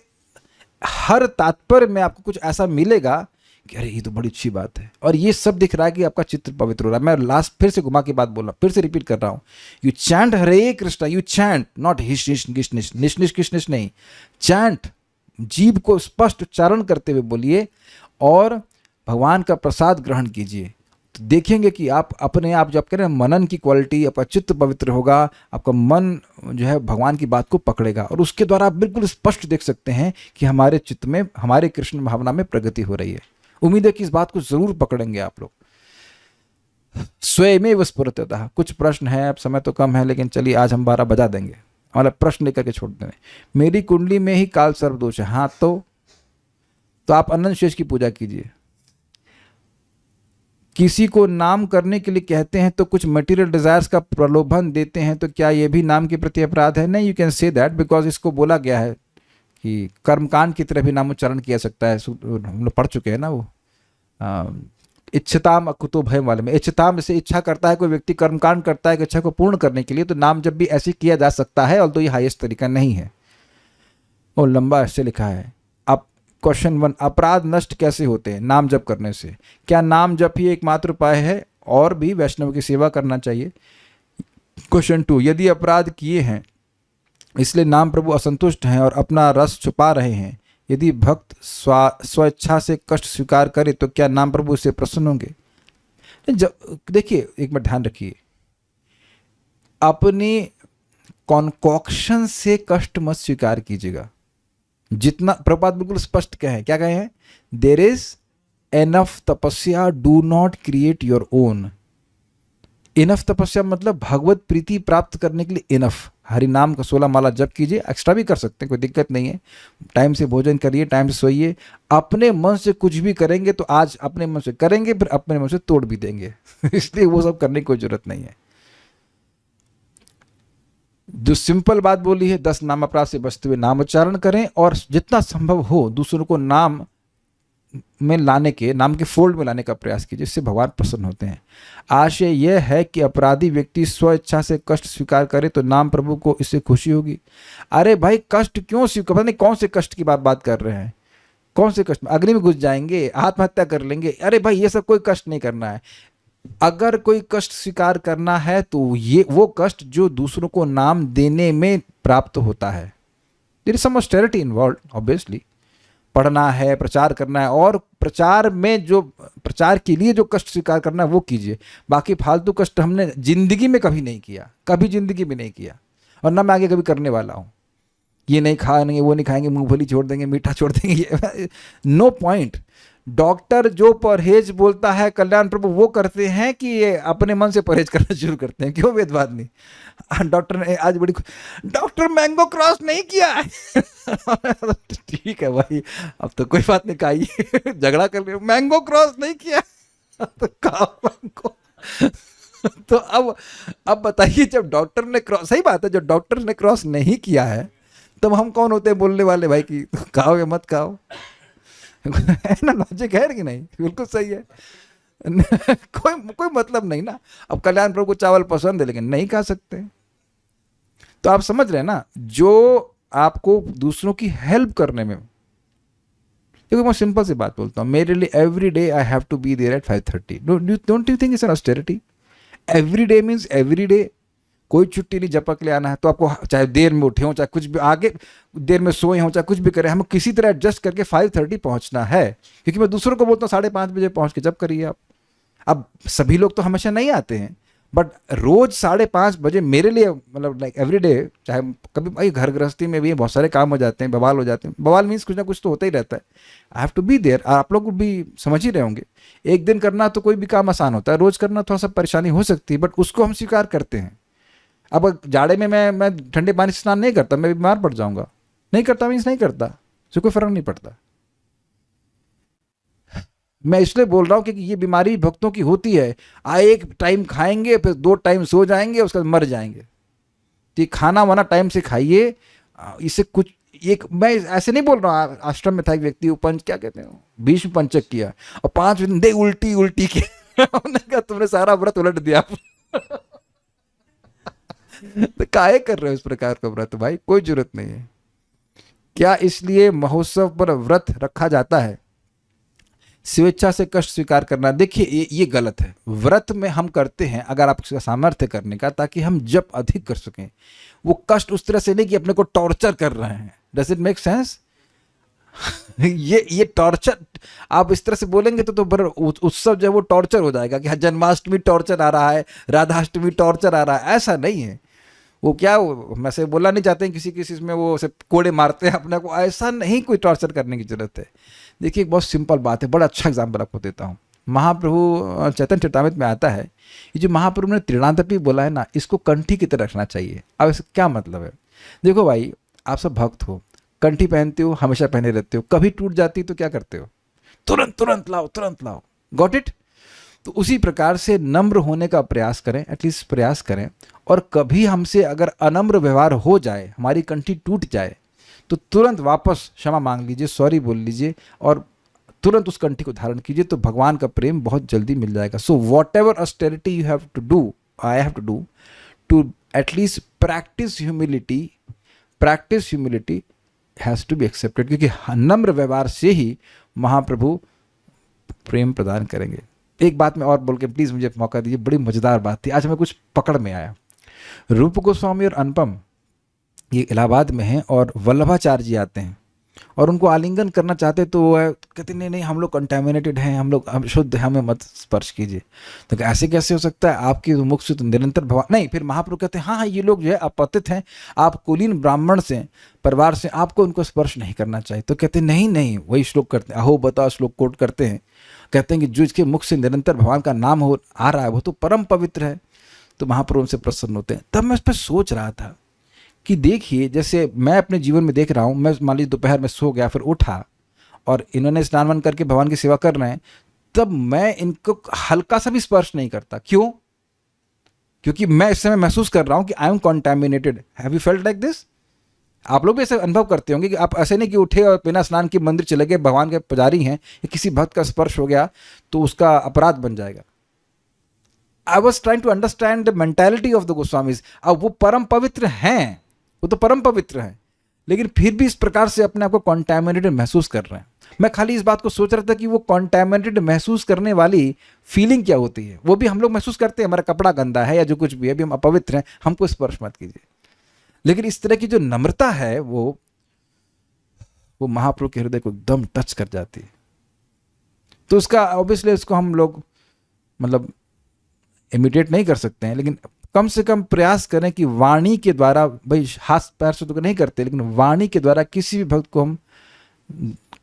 हर तात्पर्य में आपको कुछ ऐसा मिलेगा कि अरे ये तो बड़ी अच्छी बात है, और ये सब दिख रहा है कि आपका चित्त पवित्र हो रहा है। मैं लास्ट फिर से घुमा के बात बोल रहा हूँ, फिर से रिपीट कर रहा हूँ। You chant Hare Krishna, you chant, not हिश निश निश निश निश निश किश निश नहीं, चैंट, जीभ को स्पष्ट उच्चारण करते हुए बोलिए और भगवान का प्रसाद ग्रहण कीजिए। तो देखेंगे कि आप अपने आप, जो आप कह रहे हैं मनन की क्वालिटी, आपका चित्त पवित्र होगा, आपका मन जो है भगवान की बात को पकड़ेगा, और उसके द्वारा आप बिल्कुल स्पष्ट देख सकते हैं कि हमारे चित्त में, हमारे कृष्ण भावना में प्रगति हो रही है। उम्मीद है कि इस बात को जरूर पकड़ेंगे आप लोग। स्वयं स्फुरतः। कुछ प्रश्न है, अब समय तो कम है, लेकिन चलिए आज हम 12 बजा देंगे, हमारा प्रश्न लेकर के छोड़ देंगे। मेरी कुंडली में ही काल सर्प दोष है। हाँ, तो आप अनंत शेष की पूजा कीजिए। किसी को नाम करने के लिए कहते हैं तो कुछ मटेरियल डिजायर्स का प्रलोभन देते हैं, तो क्या यह भी नाम के प्रति अपराध है? नहीं, you can say that, because इसको बोला गया है कि कर्मकांड की तरह भी नामोच्चारण किया सकता है। हम लोग पढ़ चुके हैं ना वो इच्छताम अकुतो भयम वाले में। इच्छताम से इच्छा करता है कोई व्यक्ति, कर्मकांड करता है कि इच्छा को पूर्ण करने के लिए, तो नाम जब भी ऐसे किया जा सकता है, और तो ये हाईएस्ट तरीका नहीं है। और लंबा ऐसे लिखा है। अब क्वेश्चन 1, अपराध नष्ट कैसे होते हैं नाम जप करने से? क्या नाम जप ही एकमात्र उपाय है और भी वैष्णव की सेवा करना चाहिए? क्वेश्चन 2, यदि अपराध किए हैं इसलिए नाम प्रभु असंतुष्ट हैं और अपना रस छुपा रहे हैं, यदि भक्त स्वेच्छा से कष्ट स्वीकार करे तो क्या नाम प्रभु उससे प्रसन्न होंगे? देखिए, एक बार ध्यान रखिए, अपनी कॉन्कॉक्शन से कष्ट मत स्वीकार कीजिएगा। जितना प्रभुपाद बिल्कुल स्पष्ट कहे, क्या कहे हैं? देयर इज एनफ तपस्या, do not create your own. Enough तपस्या मतलब भगवत प्रीति प्राप्त करने के लिए इनफ। हरि नाम का 16 माला जप कीजिए, एक्स्ट्रा भी कर सकते हैं, कोई दिक्कत नहीं है। टाइम से भोजन करिए, टाइम से सोइए। अपने मन से कुछ भी करेंगे तो आज अपने मन से करेंगे, फिर अपने मन से तोड़ भी देंगे इसलिए वो सब करने की कोई जरूरत नहीं है। जो सिंपल बात बोली है, 10 नाम अपराध से बचते हुए नाम उच्चारण करें, और जितना संभव हो दूसरों को नाम में लाने के, नाम के फोल्ड में लाने का प्रयास कीजिए, इससे भगवान प्रसन्न होते हैं। आशय यह है कि अपराधी व्यक्ति स्व इच्छा से कष्ट स्वीकार करे तो नाम प्रभु को इससे खुशी होगी। अरे भाई, कष्ट क्यों स्वीकार? पता नहीं कौन से कष्ट की बात कर रहे हैं। कौन से कष्ट? अग्नि में घुस जाएंगे, आत्महत्या कर लेंगे? अरे भाई, ये सब कोई कष्ट नहीं करना है। अगर कोई कष्ट स्वीकार करना है तो ये वो कष्ट जो दूसरों को नाम देने में प्राप्त होता है। There is some austerity involved, obviously. पढ़ना है, प्रचार करना है, और प्रचार में जो प्रचार के लिए जो कष्ट स्वीकार करना है वो कीजिए। बाकी फालतू कष्ट हमने जिंदगी में कभी नहीं किया, कभी जिंदगी में नहीं किया, और ना मैं आगे कभी करने वाला हूँ। ये नहीं खाएंगे, वो नहीं खाएंगे, मूंगफली छोड़ देंगे, मीठा छोड़ देंगे, ये नो पॉइंट। डॉक्टर जो परहेज बोलता है कल्याण प्रभु वो करते हैं कि ये अपने मन से परहेज करना शुरू करते हैं? क्यों वेदवाद नहीं? डॉक्टर ने आज बड़ी, डॉक्टर मैंगो क्रॉस नहीं किया है ठीक है भाई, अब तो कोई बात नहीं, खाइए झगड़ा कर लिया, मैंगो क्रॉस नहीं किया तो खाओ मैंगो तो अब बताइए, जब डॉक्टर ने क्रॉस, सही बात है, जब डॉक्टर ने क्रॉस नहीं किया है तब हम कौन होते हैं बोलने वाले भाई कि खाओ या मत खाओ? है ना, लॉजिक है कि नहीं? बिल्कुल सही है कोई मतलब नहीं ना। अब कल्याण प्रभु को चावल पसंद है लेकिन नहीं खा सकते, तो आप समझ रहे हैं ना, जो आपको दूसरों की हेल्प करने में। देखो, मैं सिंपल सी बात बोलता हूँ, मेरे लिए every day I have to be there at 5:30। Don't you think it's an austerity? Every day means every day. कोई छुट्टी नहीं, जपक ले आना है तो आपको, चाहे देर में उठे हो, चाहे कुछ भी आगे देर में सोए हो, चाहे कुछ भी करें, हमें किसी तरह एडजस्ट करके 5:30 पहुंचना है। क्योंकि मैं दूसरों को बोलता हूँ 5:30 बजे पहुंच के जप करिए आप। अब सभी लोग तो हमेशा नहीं आते हैं, बट रोज 5:30 बजे मेरे लिए, मतलब लाइक एवरी डे। चाहे कभी भाई घर गृहस्थी में भी बहुत सारे काम हो जाते हैं, बवाल हो जाते हैं, बवाल मीन्स कुछ ना कुछ तो होता ही रहता है। I have to be there. आप लोग भी समझ ही रहे होंगे, एक दिन करना तो कोई भी काम आसान होता है, रोज करना थोड़ा सा परेशानी हो सकती है, बट उसको हम स्वीकार करते हैं। अब जाड़े में मैं ठंडे पानी से स्नान नहीं करता, मैं बीमार पड़ जाऊंगा। नहीं करता मीन्स नहीं करता, उससे कोई फर्क नहीं पड़ता। मैं इसलिए बोल रहा हूँ क्योंकि ये बीमारी भक्तों की होती है। एक टाइम खाएंगे, फिर 2 टाइम सो जाएंगे, उसके बाद मर जाएंगे। तो ये खाना वाना टाइम से खाइए। इससे कुछ एक, मैं ऐसे नहीं बोल रहा हूँ, आश्रम में था एक व्यक्ति, वो पंच क्या कहते हैं, भीष्म पंचक किया और 5 दिन दे उल्टी उल्टी के उन्होंने कहा तुमने सारा व्रत उलट दिया। तो काहे कर रहे हो इस प्रकार का व्रत भाई, कोई जरूरत नहीं है। क्या इसलिए महोत्सव पर व्रत रखा जाता है स्वेच्छा से कष्ट स्वीकार करना? देखिए ये गलत है। व्रत में हम करते हैं अगर आपका सामर्थ्य करने का, ताकि हम जप अधिक कर सकें। वो कष्ट उस तरह से नहीं कि अपने को टॉर्चर कर रहे हैं। Does it make sense? ये टॉर्चर आप इस तरह से बोलेंगे तो उत्सव जो है वो टॉर्चर हो जाएगा कि जन्माष्टमी टॉर्चर आ रहा है, राधाष्टमी टॉर्चर आ रहा है। ऐसा नहीं है। वो क्या, मैं से बोलना नहीं चाहते हैं किसी किसी में वो से कोड़े मारते हैं अपने को, ऐसा नहीं, कोई टॉर्चर करने की जरूरत है। देखिए एक बहुत सिंपल बात है, बड़ा अच्छा एग्जाम्पल आपको देता हूँ। महाप्रभु चैतन्य चरितामृत में आता है, ये जो महाप्रभु ने त्रिणादपि बोला है ना, इसको कंठी की तरह रखना चाहिए। अब इसका क्या मतलब है? देखो भाई, आप सब भक्त हो, कंठी पहनते हो, हमेशा पहने रहते हो, कभी टूट जाती तो क्या करते हो? तुरंत लाओ, तुरंत लाओ। Got it? तो उसी प्रकार से नम्र होने का प्रयास करें, एटलीस्ट प्रयास करें। और कभी हमसे अगर अनम्र व्यवहार हो जाए, हमारी कंठी टूट जाए, तो तुरंत वापस क्षमा मांग लीजिए, सॉरी बोल लीजिए और तुरंत उस कंठी को धारण कीजिए, तो भगवान का प्रेम बहुत जल्दी मिल जाएगा। So whatever austerity you have to do, I have to do to at least practice humility has to be accepted, क्योंकि नम्र व्यवहार से ही महाप्रभु प्रेम प्रदान करेंगे। एक बात मैं और बोल के प्लीज़ मुझे मौका दीजिए, बड़ी मज़ेदार बात थी, आज हमें कुछ पकड़ में आया। रूप गोस्वामी और अनुपम ये इलाहाबाद में हैं और वल्लभाचार्य जी आते हैं और उनको आलिंगन करना चाहते, तो वो कहते नहीं हम लोग कंटेमिनेटेड हैं, हम शुद्ध हैं, हमें मत स्पर्श कीजिए। तो ऐसे कैसे हो सकता है, आपकी मुख से तो निरंतर भगवान नहीं। फिर महाप्रभु कहते हैं हाँ ये लोग जो है अपतित हैं, आप कुलीन ब्राह्मण से परिवार से, आपको उनको स्पर्श नहीं करना चाहिए। तो कहते नहीं, वही श्लोक करते हैं, अहो बताओ श्लोक कोट करते हैं, कहते हैं कि जो इसके मुख से निरंतर भगवान का नाम आ रहा है वो तो परम पवित्र है। तो महाप्रभु उनसे प्रसन्न होते हैं। तब मैं इस पर सोच रहा था कि देखिए, जैसे मैं अपने जीवन में देख रहा हूँ, मैं मान लीजिए दोपहर में सो गया, फिर उठा और इन्होंने स्नान वान करके भगवान की सेवा कर रहे हैं, तब मैं इनको हल्का सा भी स्पर्श नहीं करता। क्यों? क्योंकि मैं इस समय महसूस कर रहा हूँ कि I am contaminated. Have you felt like this? आप लोग भी ऐसे अनुभव करते होंगे कि आप ऐसे नहीं कि उठे और बिना स्नान के मंदिर चले गए, भगवान के पुजारी हैं, या किसी भक्त का स्पर्श हो गया तो उसका अपराध बन जाएगा। I was trying to understand the mentality of the Goswamis. अब वो परम पवित्र हैं, वो तो परम पवित्र हैं, लेकिन फिर भी इस प्रकार से अपने आप को कॉन्टैमिनेटेड महसूस कर रहे हैं। मैं खाली इस बात को सोच रहा था कि वो कॉन्टैमिनेटेड महसूस करने वाली फीलिंग क्या होती है। वो भी हम लोग महसूस करते हैं, हमारा कपड़ा गंदा है या जो कुछ भी है, अभी हम अपवित्र हैं, हमको स्पर्श मत कीजिए। लेकिन इस तरह की जो नम्रता है वो महाप्रभु के हृदय को एकदम टच कर जाती है। तो उसका ऑब्वियसली उसको हम लोग मतलब इमिटेट नहीं कर सकते हैं, लेकिन कम से कम प्रयास करें कि वाणी के द्वारा, भाई हाथ पैर से तो नहीं करते, लेकिन वाणी के द्वारा किसी भी भक्त को हम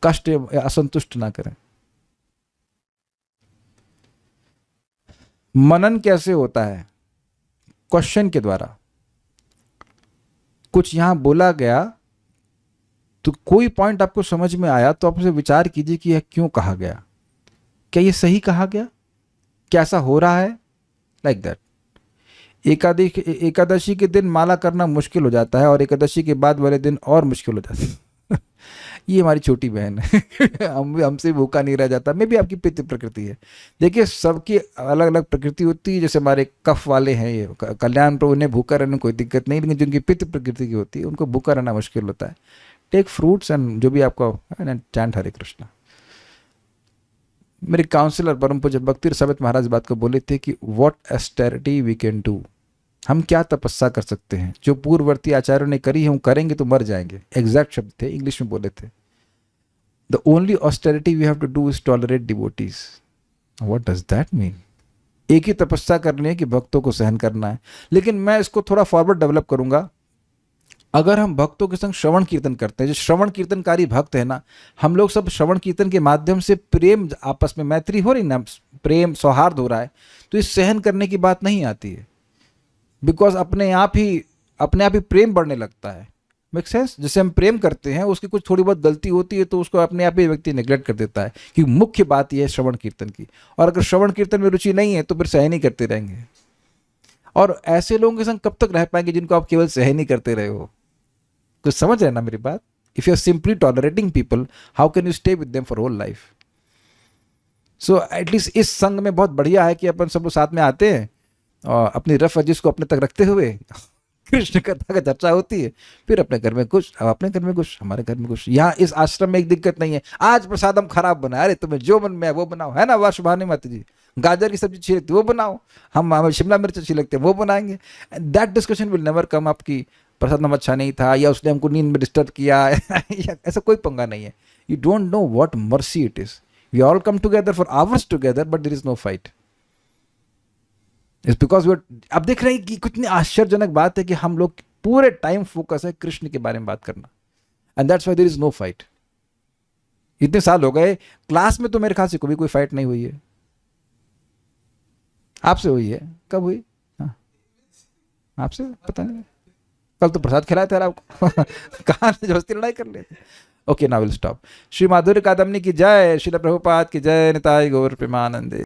कष्ट या असंतुष्ट ना करें। मनन कैसे होता है? क्वेश्चन के द्वारा। कुछ यहां बोला गया तो कोई पॉइंट आपको समझ में आया तो आप उसे विचार कीजिए कि यह क्यों कहा गया, क्या यह सही कहा गया, क्या ऐसा हो रहा है, लाइक दैट। एकादशी के दिन माला करना मुश्किल हो जाता है और एकादशी के बाद वाले दिन और मुश्किल हो जाता है। ये हमारी छोटी बहन है। हमसे भूखा नहीं रह जाता। मे भी आपकी पित्त प्रकृति है। देखिए सबकी अलग अलग प्रकृति होती है। जैसे हमारे कफ वाले हैं, ये कल्याण प्रभु, उन्हें भूखा रहने में कोई दिक्कत नहीं, लेकिन जिनकी पित्त प्रकृति की होती है उनको भूखा रहना मुश्किल होता है। टेक फ्रूट्स एंड जो भी आपका चैंट हरे कृष्णा। मेरे काउंसलर परम पूज्य भक्ति समित महाराज बात को बोले थे कि what austerity we can do, हम क्या तपस्या कर सकते हैं, जो पूर्ववर्ती आचार्यों ने करी है हम करेंगे तो मर जाएंगे। एग्जैक्ट शब्द थे, इंग्लिश में बोले थे। The only austerity we have to do is tolerate devotees. What does that mean? एक ही तपस्या करनी है कि भक्तों को सहन करना है। लेकिन मैं इसको थोड़ा फॉरवर्ड डेवलप करूंगा। अगर हम भक्तों के संग श्रवण कीर्तन करते हैं, जो श्रवण कीर्तनकारी भक्त है ना, हम लोग सब श्रवण कीर्तन के माध्यम से प्रेम, आपस में मैत्री हो रही ना, प्रेम सौहार्द हो रहा है, तो इस सहन करने की बात नहीं आती है। बिकॉज अपने आप ही प्रेम बढ़ने लगता है। Make sense? जैसे हम प्रेम करते हैं, उसकी कुछ थोड़ी बहुत गलती होती है तो उसको अपने आप ही व्यक्ति नेग्लेक्ट कर देता है, कि मुख्य बात यह है श्रवण कीर्तन की। और अगर श्रवण कीर्तन में रुचि नहीं है तो फिर सहन ही करते रहेंगे। और ऐसे लोगों के संग कब तक रह पाएंगे जिनको आप केवल सहन ही करते रहे हो? कुछ समझ रहे हैं ना मेरी बात? If you are simply tolerating people, how can you stay with them for whole life? So at least इस संघ में बहुत बढ़िया है कि अपन सब लोग साथ में आते हैं और अपनी रफ अजिश को अपने तक रखते हुए कृष्ण कथा का चर्चा होती है, फिर अपने घर में कुछ, अब अपने घर में कुछ, हमारे घर में कुछ। यहाँ इस आश्रम में एक दिक्कत नहीं है, आज प्रसाद हम खराब बनाए, अरे तुम्हें जो मन में है वो बनाओ, है ना? वाह शुभानी माता जी, गाजर की सब्जी अच्छी लगती है वो बनाओ, हमें शिमला मिर्च अच्छी लगती है वो बनाएंगे। That discussion will never come up कि प्रसाद नमक अच्छा नहीं था या उसने हमको नींद में डिस्टर्ब किया ऐसा कोई पंगा नहीं है। You don't know what mercy it is. We all come together for hours together, but there is no fight. It's because we, अब देख रहे हैं कि कितनी आश्चर्यजनक बात है कि हम लोग पूरे टाइम फोकस है कृष्ण के बारे में बात करना, and that's why there is no fight. इतने साल हो गए, क्लास में तो मेरे ख्याल से कभी कोई फाइट नहीं हुई है। आपसे हुई है? कब हुई? हाँ, आपसे पता नहीं, कल तो प्रसाद खिलाया था आपको कहाँ जबरदस्ती लड़ाई कर लेते। Okay, now will stop. Shri माधुर्य कादम्बनी की जय, श्रील प्रभुपाद की जय, निताई गौर प्रेमानंदे।